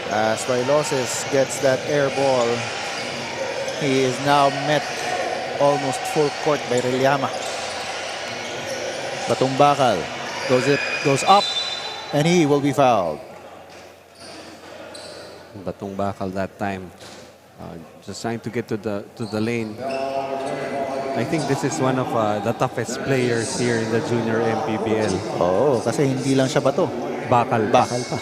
Speaker 1: As Vailoses gets that air ball, he is now met almost full court by Reliama. Batong Bakal goes up and he will be fouled.
Speaker 2: Batong Bakal that time Just trying to get to the lane. I think this is one of the toughest players here in the junior MPBL.
Speaker 1: Oo, kasi hindi lang siya bato.
Speaker 2: Bakal pa.
Speaker 1: Bakal pa.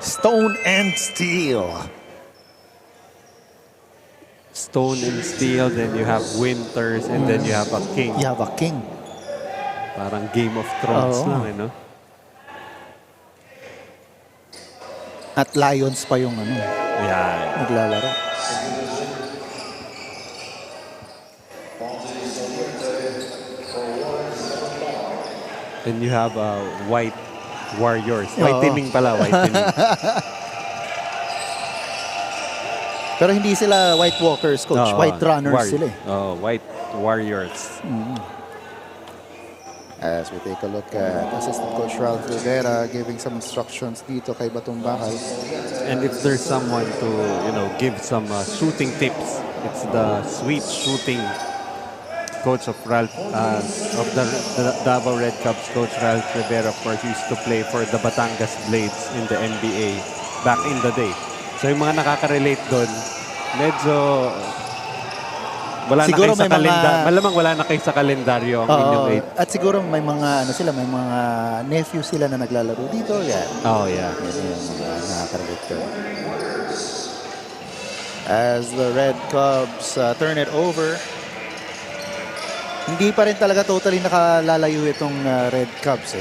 Speaker 1: Stone and Steel.
Speaker 2: Stone and Steel, then you have Winters, and then you have a King.
Speaker 1: You have a king.
Speaker 2: Parang Game of Thrones
Speaker 1: Oo.
Speaker 2: lang, no?
Speaker 1: At Lions pa yung
Speaker 2: Yeah.
Speaker 1: naglalaro.
Speaker 2: Then you have White Warriors. Whitening pala, whitening.
Speaker 1: Pero hindi sila White Walkers, coach. White Runners sila eh.
Speaker 2: White Warriors.
Speaker 1: As we take a look at Assistant Coach Ralph Rivera giving some instructions dito kay Batong Bakal.
Speaker 2: And if there's someone to, give some shooting tips, it's the sweet shooting coach of Ralph, of the Davao Red Cubs, Coach Ralph Rivera, of course, used to play for the Batangas Blades in the NBA back in the day. So yung mga nakaka-relate doon, medyo wala
Speaker 1: Siguro
Speaker 2: na kayo sa
Speaker 1: may mga-
Speaker 2: kalendaryo. Malamang wala na kayo sa kalendaryo ang inyong eight.
Speaker 1: At siguro may mga may mga nephew sila na naglalaro dito. Yan.
Speaker 2: Oh, yeah.
Speaker 1: Yan yung mga nakaka-relate ko. As the Red Cubs turn it over, hindi pa rin talaga totally nakalalayo itong Red Cubs.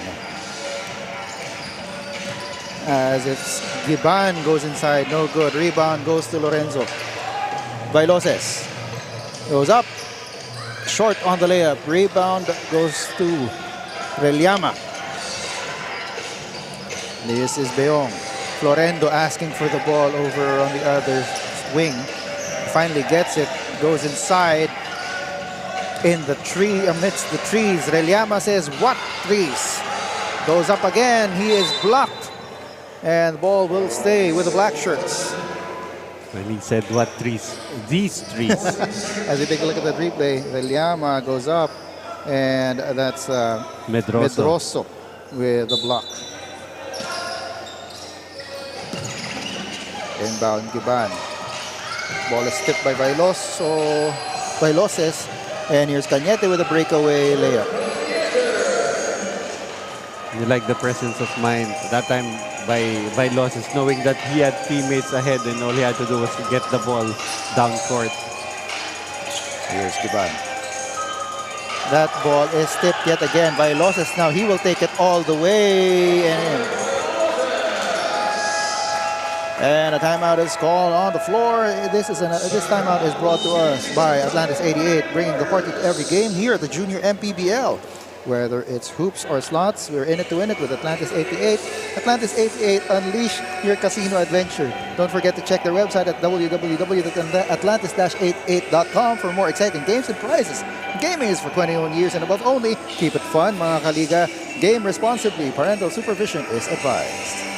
Speaker 1: As it's Giban goes inside, no good. Rebound goes to Lorenzo. Bailoses goes up, short on the layup. Rebound goes to Reliama. This is Beong. Florendo asking for the ball over on the other wing. Finally gets it, goes inside. In the tree, amidst the trees, Reliama says, "What trees?" Goes up again, he is blocked. And the ball will stay with the black shirts.
Speaker 2: When he said, what trees? These trees.
Speaker 1: As we take a look at the replay, Reliama goes up, and that's Medroso with the block. Inbound Giban. Ball is tipped by Bailoses, and here's Cañete with a breakaway layup.
Speaker 2: You like the presence of mind that time by losses, knowing that he had teammates ahead and all he had to do was to get the ball down court.
Speaker 1: Here's Giban. That ball is tipped yet again by losses. Now he will take it all the way and in. And a timeout is called on the floor. This timeout is brought to us by Atlantis 88, bringing the party to every game here at the Junior MPBL. Whether it's hoops or slots, we're in it to win it with Atlantis 88. Atlantis 88, unleash your casino adventure. Don't forget to check their website at www.atlantis-88.com for more exciting games and prizes. Gaming is for 21 years and above only. Keep it fun, mga kaliga. Game responsibly. Parental supervision is advised.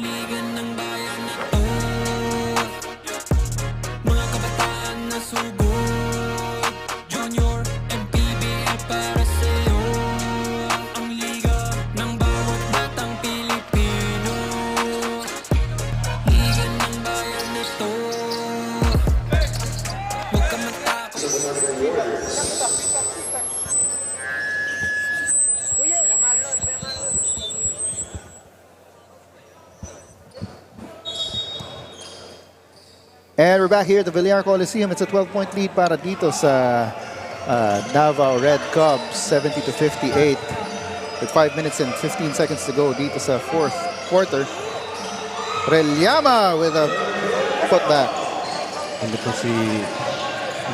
Speaker 5: Liga ng bayan na to, mga kabataan na sugod. Junior MPBL para sa'yo, ang liga ng bawat batang Pilipino. Liga ng bayan na to, huwag ka matakot.
Speaker 1: And we're back here at the Villar Coliseum. It's a 12-point lead para dito sa Davao Red Cubs, 70-58. With 5 minutes and 15 seconds to go dito sa fourth quarter. Reliama with a putback.
Speaker 2: And ito si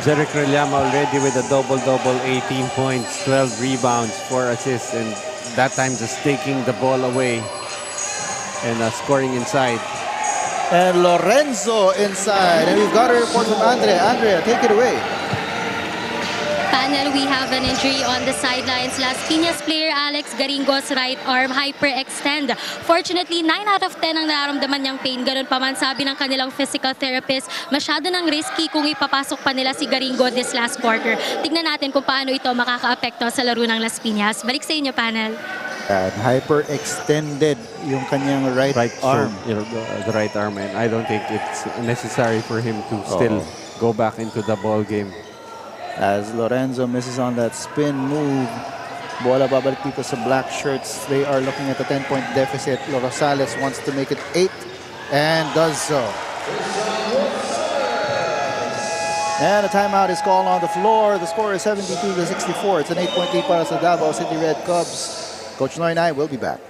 Speaker 2: Jeric Reliama already with a double-double, 18 points, 12 rebounds, 4 assists, and that time just taking the ball away and scoring inside.
Speaker 1: And Lorenzo inside. And we've got a report from Andrea. Andrea, take it away.
Speaker 4: Panel, we have an injury on the sidelines. Las Piñas player Alex Garingo's right arm hyperextend. Fortunately, 9 out of 10 ang nararamdaman niyang pain. Ganun pa man, sabi ng kanilang physical therapist, masyado nang risky kung ipapasok pa nila si Garingo this last quarter. Tignan natin kung paano ito makaka-apekto sa laro ng Las Piñas. Balik sa inyo, Panel.
Speaker 1: Hyper-extended yung kanyang right arm.
Speaker 2: The right arm, and I don't think it's necessary for him to still go back into the ball game.
Speaker 1: As Lorenzo misses on that spin move, bola babalik dito sa black shirts. They are looking at a 10-point deficit. Rosales wants to make it 8 and does so. And a timeout is called on the floor. The score is 72-64. It's an 8-point lead para sa Davao City Red Cubs. Coach Noy and I will be back.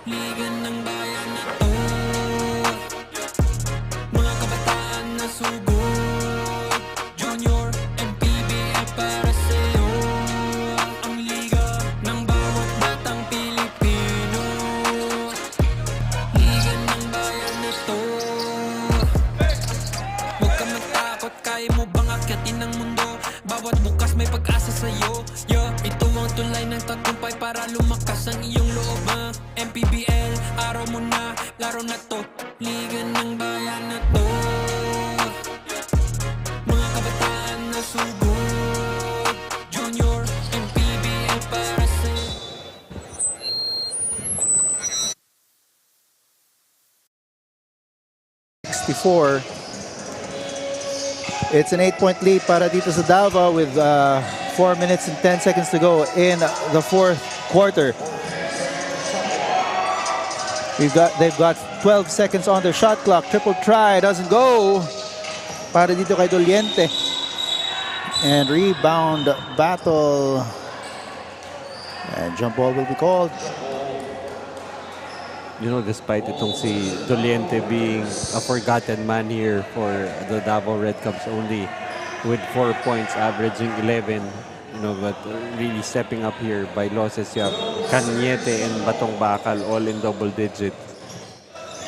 Speaker 5: Liga ng bayan na to, mga kabataan na sugod, Junior, MPBL para sa'yo. Ang liga ng bawat batang Pilipino. Liga ng bayan na to, huwag ka matakot, kaya mo bang akyatin ang mundo? Bawat bukas may pag-asa sa'yo. Ito ang tulay ng tagumpay para lumakas ang iyong loob. MPBL, araw mo na, laro na to. Liga ng bayan na to, mga kabataan na sugod, Junior, MPBL para sa'yo.
Speaker 1: It's an 8-point lead para dito sa Davao with 4 minutes and 10 seconds to go in the fourth quarter. They've got 12 seconds on their shot clock. Triple try doesn't go para dito kay Doliente. And rebound battle. And jump ball will be called.
Speaker 2: You know, despite itong si Doliente being a forgotten man here for the Davao Red Cubs, only with 4 points, averaging 11. You know, but really stepping up here by losses. You have Cañete and Batong Bakal all in double digit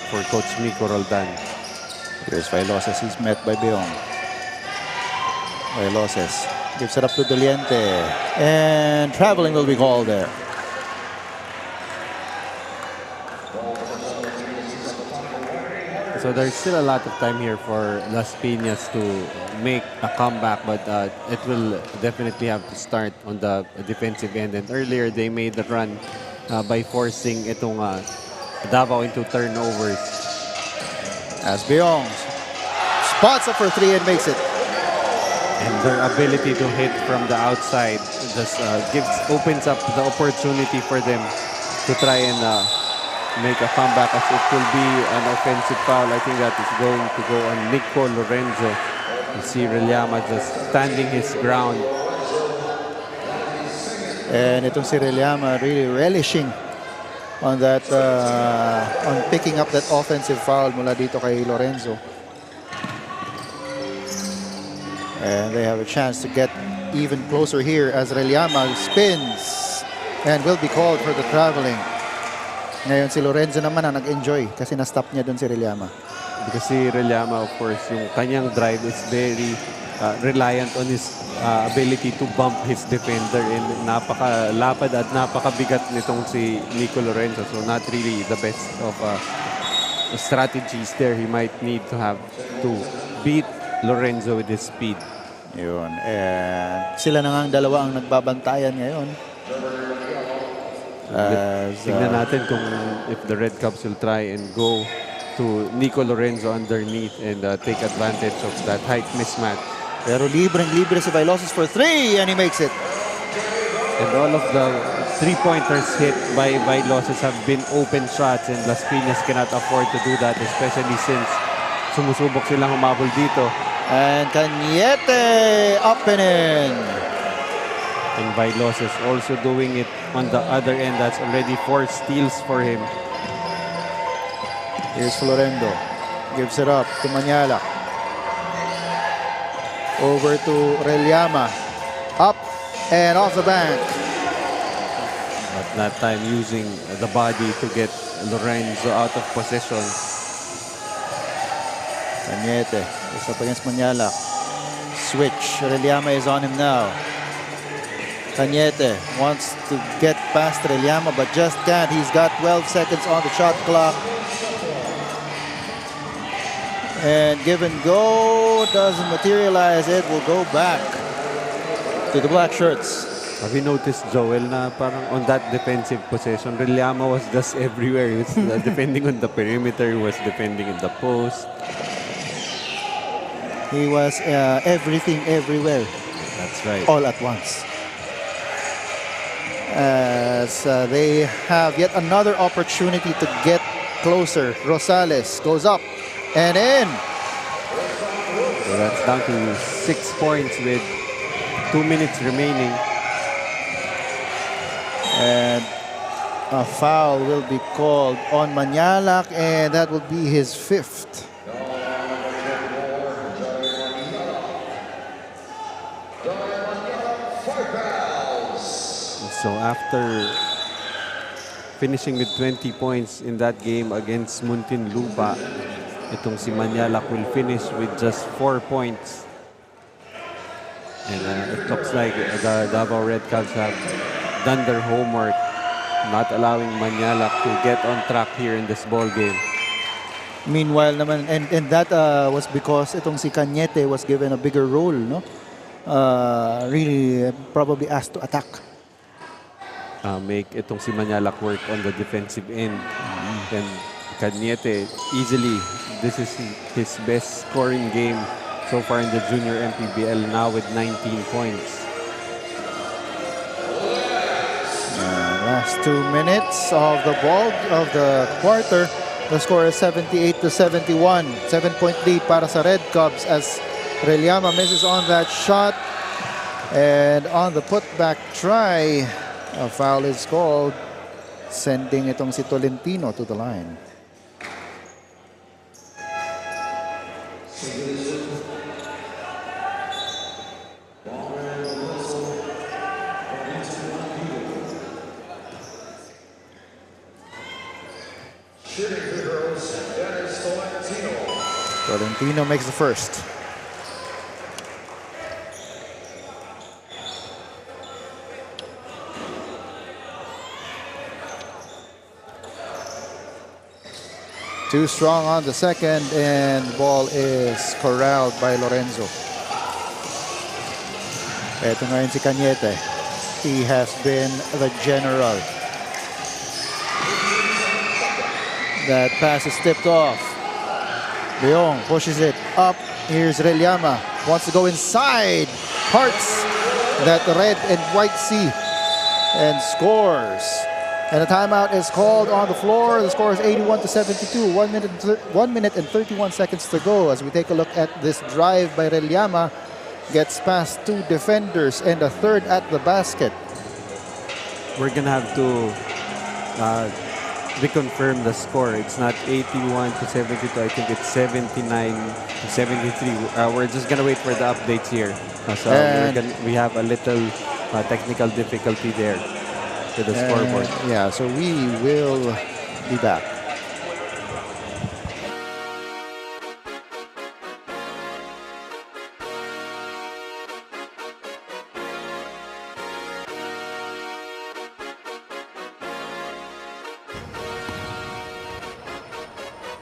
Speaker 2: for Coach Nico Roldan.
Speaker 1: Here's Vailoses. He's met by Beong. Vailoses gives it up to Doliente. And traveling will be called there.
Speaker 2: So there's still a lot of time here for Las Piñas to make a comeback, but it will definitely have to start on the defensive end. And earlier, they made the run by forcing itong Davao into turnovers.
Speaker 1: As Beong spots up for 3 and makes it.
Speaker 2: And their ability to hit from the outside just opens up the opportunity for them to try and make a comeback, as it will be an offensive foul. I think that is going to go on Nico Lorenzo. You see Relama just standing his ground.
Speaker 1: And itong si Relama really relishing on that, on picking up that offensive foul mula dito kay Lorenzo. And they have a chance to get even closer here as Relama spins and will be called for the traveling. Ngayon si Lorenzo naman ang nag-enjoy kasi na-stop niya doon si Relama.
Speaker 2: Because si Relama, of course, yung kanyang drive is very reliant on his ability to bump his defender, and napakalapad at napakabigat nitong si Nico Lorenzo. So not really the best of strategies there. He might need to have to beat Lorenzo with his speed.
Speaker 1: Yun. And sila na nga ang dalawa ang nagbabantayan ngayon.
Speaker 2: Tignan natin kung if the Red Cubs will try and go to Nico Lorenzo underneath and take advantage of that height mismatch.
Speaker 1: Pero libreng-libre si Vailoses for 3 and he makes it.
Speaker 2: And all of the three-pointers hit by Vailoses have been open shots, and Las Piñas cannot afford to do that, especially since sumusubok silang humabol dito.
Speaker 1: And Cañete up and in.
Speaker 2: And Vailoses also doing it on the other end. That's already 4 steals for him.
Speaker 1: Here's Florendo. Gives it up to Manyala. Over to Relama. Up And off the bank.
Speaker 2: But that time using the body to get Lorenzo out of possession.
Speaker 1: Cañete is up against Manyala. Switch. Relliama is on him now. Cañete wants to get past Relliama but just can't. He's got 12 seconds on the shot clock. And give and go doesn't materialize. It will go back to the black shirts.
Speaker 2: Have you noticed, Joel, na parang on that defensive possession, Relliama was just everywhere. He was defending on the perimeter, he was defending in the post.
Speaker 1: He was everything, everywhere,
Speaker 2: That's right.
Speaker 1: all at once. As they have yet another opportunity to get closer. Rosales goes up and in.
Speaker 2: So that's down to 6 points with 2 minutes remaining.
Speaker 1: And a foul will be called on Manyalak, and that will be his 5th.
Speaker 2: So after finishing with 20 points in that game against Muntinlupa, itong si Manyalak will finish with just 4 points. And it looks like the Davao Red Caps have done their homework, not allowing Manyalak to get on track here in this ball game.
Speaker 1: Meanwhile naman, and that was because itong si Cañete was given a bigger role, no? Really probably asked to attack.
Speaker 2: Make itong si Manyalak work on the defensive end. And Cañete easily, this is his best scoring game so far in the junior MPBL, now with 19 points.
Speaker 1: Last 2 minutes of the ball of the quarter. The score is 78-71. 7-point lead para sa Red Cubs as Relliama misses on that shot. And on the putback try, a foul is called, sending itong si Tolentino to the line. Tolentino makes the first. Too strong on the second, and the ball is corralled by Lorenzo. Ito ngayon si Cañete. He has been the general. That pass is tipped off. Leong pushes it up. Here's Relliama. Wants to go inside. Hearts that red and white sea. And scores. And a timeout is called on the floor. The score is 81-72. 1 minute and 31 seconds to go as we take a look at this drive by Relliama. Gets past 2 defenders and a third at the basket.
Speaker 2: We're gonna have to reconfirm the score. It's not 81-72. I think it's 79-73. We're just gonna wait for the updates here. So we have a little technical difficulty there with the scoreboard.
Speaker 1: Yeah, so we will be back.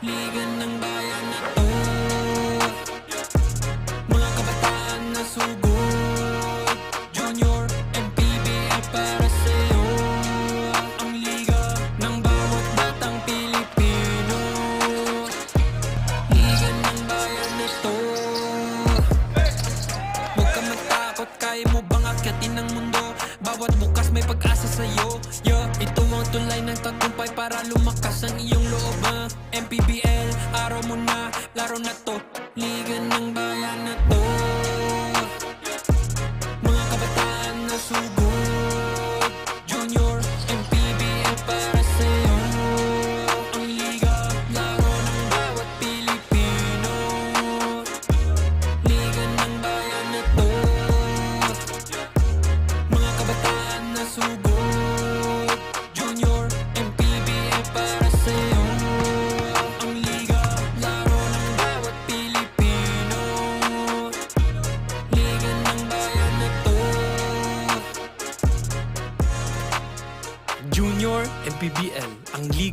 Speaker 5: Liga ng bayan na to, mga kabataan na sugod, Junior MPBL para sa'yo. Ang liga ng bawat batang Pilipino. Liga ng bayan na to. Huwag ka matakot, kaya mo bang akyatin ang mundo? Bawat bukas may pag-asa sa'yo. Ito ang tulay ng tagumpay para lumakas ang iyong loob. MPBL,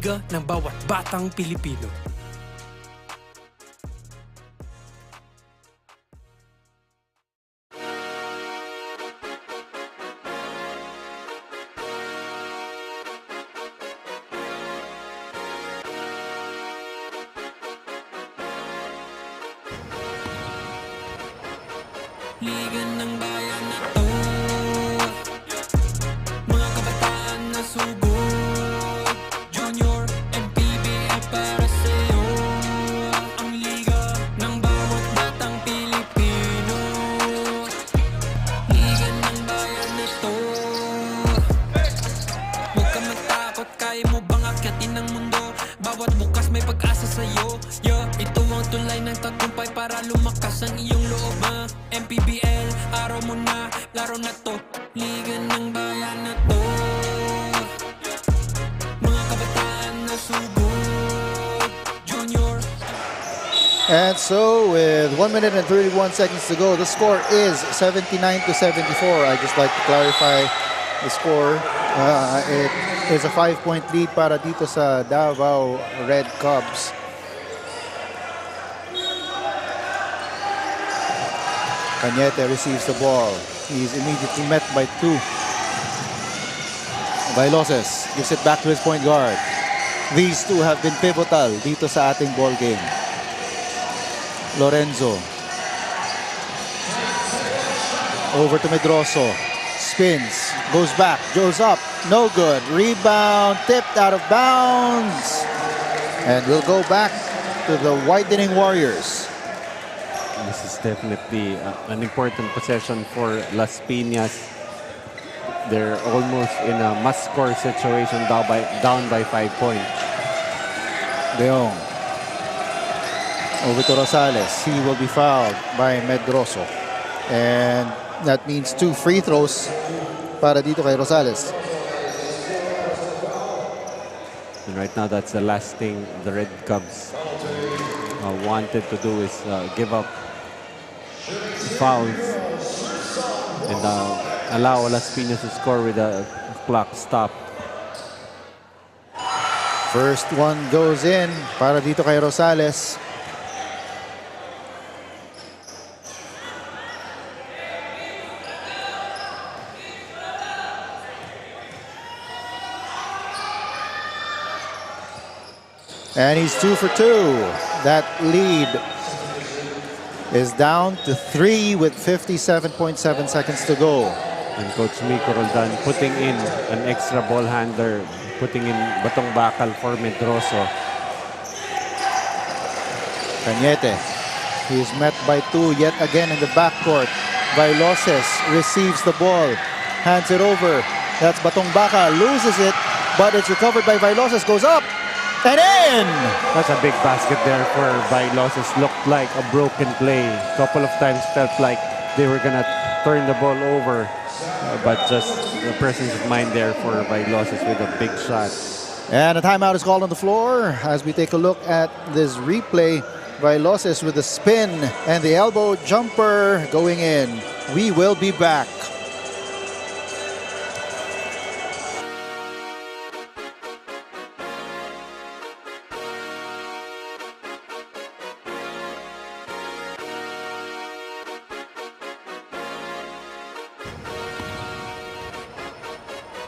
Speaker 5: liga ng bawat batang Pilipino. Liga ng bayan na to, mga kabataan na sugod, Junior, MPBL para sa'yo. Ang liga ng bawat batang Pilipino. Liga ng bayan na to, huwag ka matakot, kaya mo bang akyatin ang mundo? Bawat bukas may pag-asa sa'yo. Ito ang tulay ng tagumpay para lumakas ang iyong loob. MPBL, araw mo na, laro na to. Liga ng bayan na to, mga kabataan na sugod, Junior.
Speaker 1: And so, with 1 minute and 31 seconds to go, the score is 79-74. I'd just like to clarify the score. It is a 5-point lead para dito sa Davao Red Cubs. Cañete receives the ball. He's immediately met by two. Bailoses gives it back to his point guard. These two have been pivotal dito sa ating ball game. Lorenzo. Over to Medroso. Spins. Goes back. Goes up. No good. Rebound. Tipped out of bounds. And we'll go back to the Whitening Warriors.
Speaker 2: This is definitely an important possession for Las Piñas. They're almost in a must-score situation down by 5 points.
Speaker 1: Leong. Over to Rosales. He will be fouled by Medroso. And that means 2 free throws para dito kay Rosales.
Speaker 2: And right now, that's the last thing the Red Cubs wanted to do is give up fouls and allow Las Piñas to score with a clock stop.
Speaker 1: First one goes in para dito kay Rosales. And he's 2 for 2. That lead is down to 3 with 57.7 seconds to go.
Speaker 2: And Coach Miko Roldan putting in an extra ball handler, putting in batong bakal for Medroso.
Speaker 1: Cañete. He's met by 2 yet again in the backcourt. Bailoses receives the ball. Hands it over. That's batong bakal. Loses it, but it's recovered by Bailoses. Goes up. And in!
Speaker 2: That's a big basket there for Bailoses. Looked like a broken play. Couple of times felt like they were gonna turn the ball over. But just the presence of mind there for Bailoses with a big shot.
Speaker 1: And a timeout is called on the floor as we take a look at this replay. Bailoses with the spin and the elbow jumper going in. We will be back.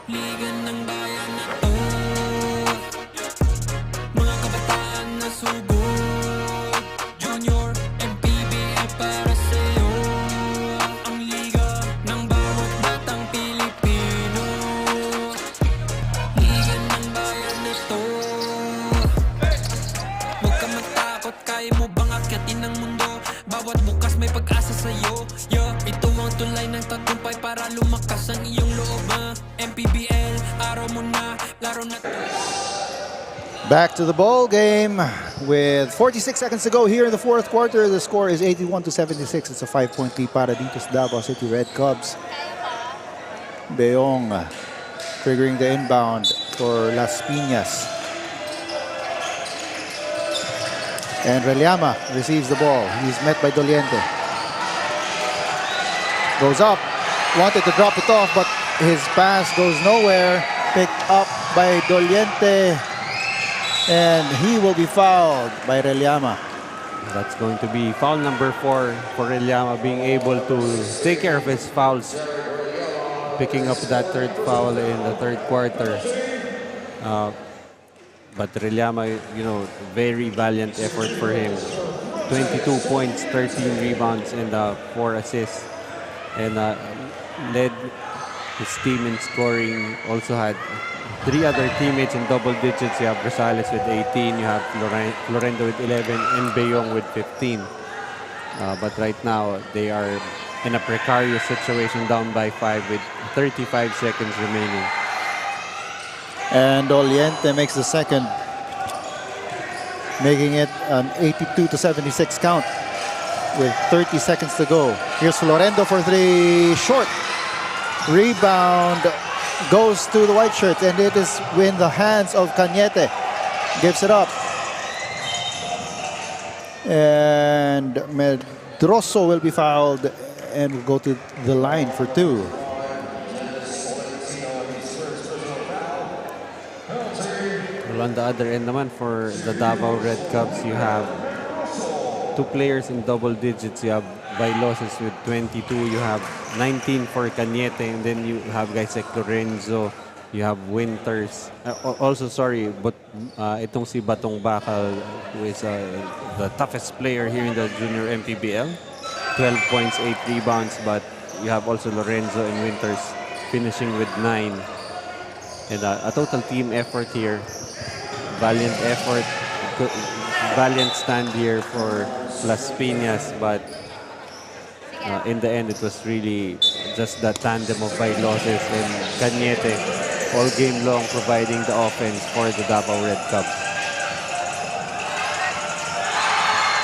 Speaker 5: Liga ng bayan na to, mga kabataan na sugod, Junior, MPBL para sa'yo. Ang liga ng bawat batang Pilipino. Liga ng bayan na to, huwag ka matakot, kaya mo bang akyatin ang mundo? Bawat bukas may pag-asa sa'yo. Ito ang tulay ng tagumpay para lumakas ang iyong loob. MPBL, araw mo na, laro na to.
Speaker 1: Back to the ball game with 46 seconds to go here in the fourth quarter. The score is 81-76. It's a 5-point lead para dito sa Davao City Red Cubs. Beong triggering the inbound for Las Piñas. And Reliama receives the ball. He's met by Doliente. Goes up. Wanted to drop it off, but his pass goes nowhere. Picked up by Doliente. And he will be fouled by Reliama.
Speaker 2: That's going to be foul number 4 for Reliama, being able to take care of his fouls, picking up that third foul in the third quarter. But Reliama, very valiant effort for him. 22 points, 13 rebounds, and 4 assists. And led his team in scoring. Also had 3 other teammates in double digits. You have Rosales with 18, you have Florendo with 11, and Bayong with 15. But right now, they are in a precarious situation, down by 5 with 35 seconds remaining.
Speaker 1: And Oliente makes the second, making it an 82-76 count with 30 seconds to go. Here's Florendo for 3, short. Rebound goes to the white shirts, and it is in the hands of Cañete. Gives it up. And Medroso will be fouled and will go to the line for 2.
Speaker 2: Well, on the other end naman, for the Davao Red Cubs, you have 2 players in double digits. You have Bailoses with 22. You have 19 for Cañete. And then you have guys like Lorenzo. You have Winters. Also, sorry, but itong si Batong Bakal, who is the toughest player here in the junior MPBL. 12 points, 8 rebounds. But you have also Lorenzo and Winters finishing with 9. And a total team effort here. Valiant effort. Valiant stand here for Las Piñas, but in the end, it was really just the tandem of Bailoses and Cañete all game long, providing the offense for the Davao Red Cubs.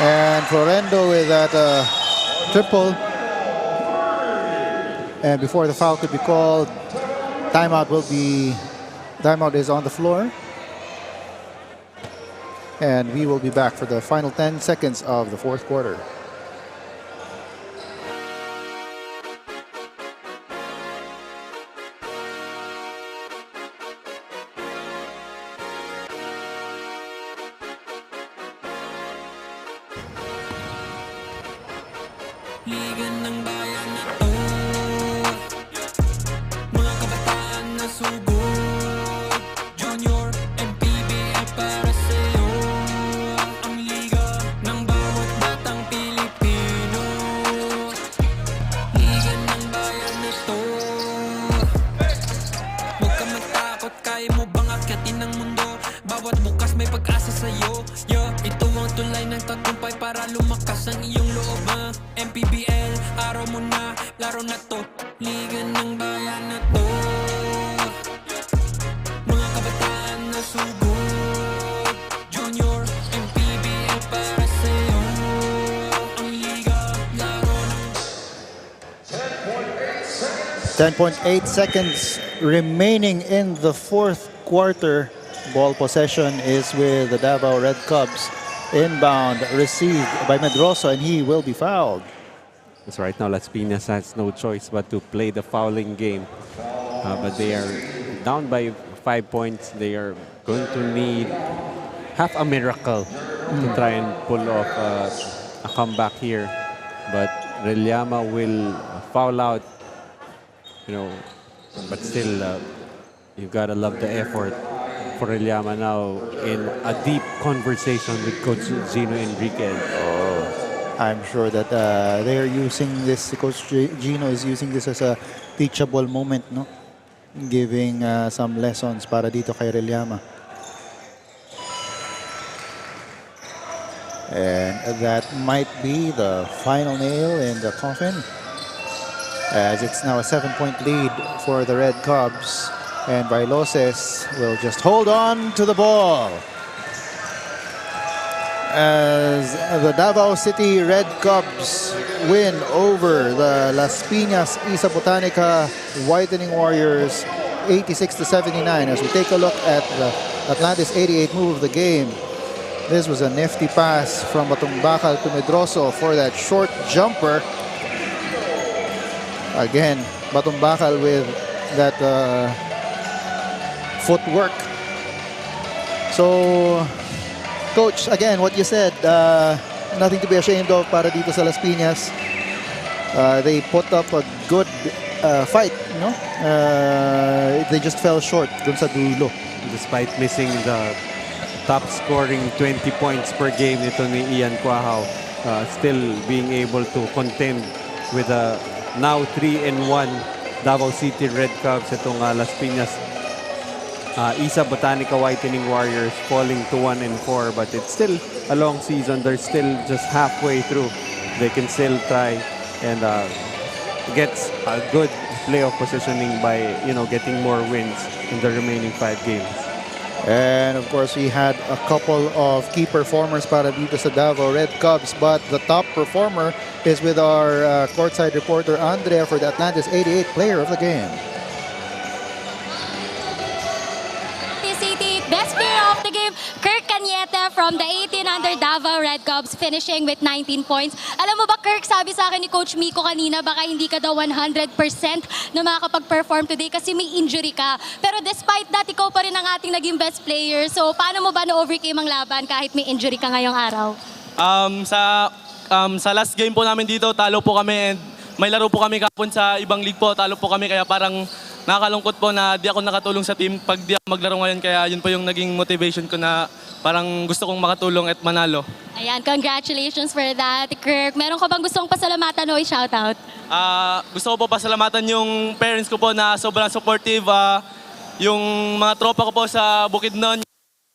Speaker 1: And Florendo with that triple. And before the foul could be called, timeout is on the floor. And we will be back for the final 10 seconds of the fourth quarter.
Speaker 5: Liga ng bayan na to, mga kabataan na sugod, junior MPBL para sa'yo. Ang liga ng bawat batang Pilipino. Liga ng bayan na to, huwag ka matakot, kaya mo bang akyatin ang mundo? Bawat bukas may pag-asa sa'yo. Ito ang tulay ng tagumpay para lumakas ang iyong loob. MPBL, araw mo na, laro na to. Liga ng bayan na to, mga kabataan na sugod, junior MPBL para sa'yo. Ang liga, laro ng
Speaker 1: 10.8 seconds remaining in the fourth quarter. Ball possession is with the Davao Red Cubs. Inbound received by Medroso, and he will be fouled.
Speaker 2: So right now, Las Piñas has no choice but to play the fouling game. But they are down by 5 points. They are going to need half a miracle to try and pull off a comeback here. But Reliama will foul out, but still, you've got to love the effort for Reliama now in a deep conversation with Coach Gino Enriquez.
Speaker 1: I'm sure that they are using this, Coach Gino is using this as a teachable moment, no? Giving some lessons para dito kay Reliama. And that might be the final nail in the coffin, as it's now a 7-point lead for the Red Cubs. And Bailoses will just hold on to the ball as the Davao City Red Cubs win over the Las Piñas Isa Botanica Whitening Warriors 86-79. As we take a look at the Atlantis 88 move of the game, this was a nifty pass from Batong Bakal to Medroso for that short jumper. Again, Batong Bakal with that footwork. So, Coach, again, what you said, nothing to be ashamed of para dito sa Las Piñas. They put up a good fight, no? They just fell short dun sa dulo.
Speaker 2: Despite missing the top scoring 20 points per game nito ni Ian Quahao, still being able to contend with a now 3-1 Davao City Red Cubs. Itong Las Piñas Isa Botanica Whitening Warriors falling to 1-4, but it's still a long season. They're still just halfway through. They can still try and get a good playoff positioning by getting more wins in the remaining 5 games.
Speaker 1: And of course, we had a couple of key performers para dito sa Davao Red Cubs, but the top performer is with our courtside reporter Andrea for the Atlantis 88 Player of the Game.
Speaker 4: Best player of the game, Kirk Cañete from the 18 under Davao Red Cubs, finishing with 19 points. Alam mo ba, Kirk, sabi sa akin ni Coach Miko kanina, baka hindi ka daw 100% na makakapag-perform today kasi may injury ka. Pero despite that, ikaw pa rin ang ating naging best player. So, paano mo ba na-overcame ang laban kahit may injury ka ngayong araw?
Speaker 8: Sa last game po namin dito, talo po kami and may laro po kami kapon sa ibang league po, talo po kami kaya parang nakakalungkot po na di ako nakatulong sa team pag di ako maglaro ngayon, kaya yun po yung naging motivation ko na parang gusto kong makatulong at manalo.
Speaker 4: Ayan, congratulations for that, Kirk. Meron ka bang gustong pasalamatan o i-shoutout?
Speaker 8: Gusto ko po pasalamatan yung parents ko po na sobrang supportive, yung mga tropa ko po sa Bukidnon,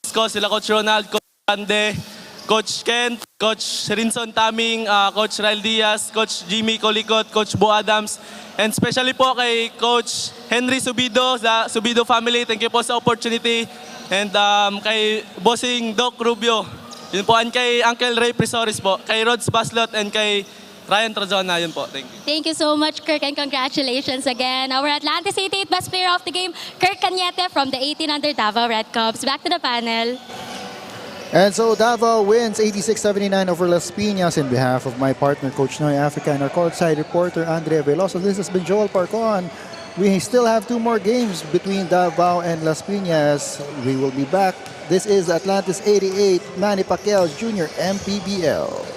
Speaker 8: sila Coach Ronald, Coach Ande, Coach Kent, Coach Rinson Taming, Coach Rael Diaz, Coach Jimmy Colicot, Coach Bo Adams, and especially po kay Coach Henry Subido, sa Subido family. Thank you po sa opportunity. And kay Bossing Doc Rubio. Yun po, and kay Uncle Ray Presores po, kay Rods Baslot, and kay Ryan Trazona. Yun po, thank you.
Speaker 4: Thank you so much, Kirk, and congratulations again. Our Atlantis 88 Best Player of the Game, Kirk Cañete from the 18 under Davao Red Cubs. Back to the panel.
Speaker 1: And so Davao wins 86-79 over Las Piñas. In behalf of my partner, Coach Noy Africa, and our courtside reporter, Andrea Veloso, this has been Joel Parcon. We still have 2 more games between Davao and Las Piñas. We will be back. This is Atlantis 88, Manny Pacquiao Jr. MPBL.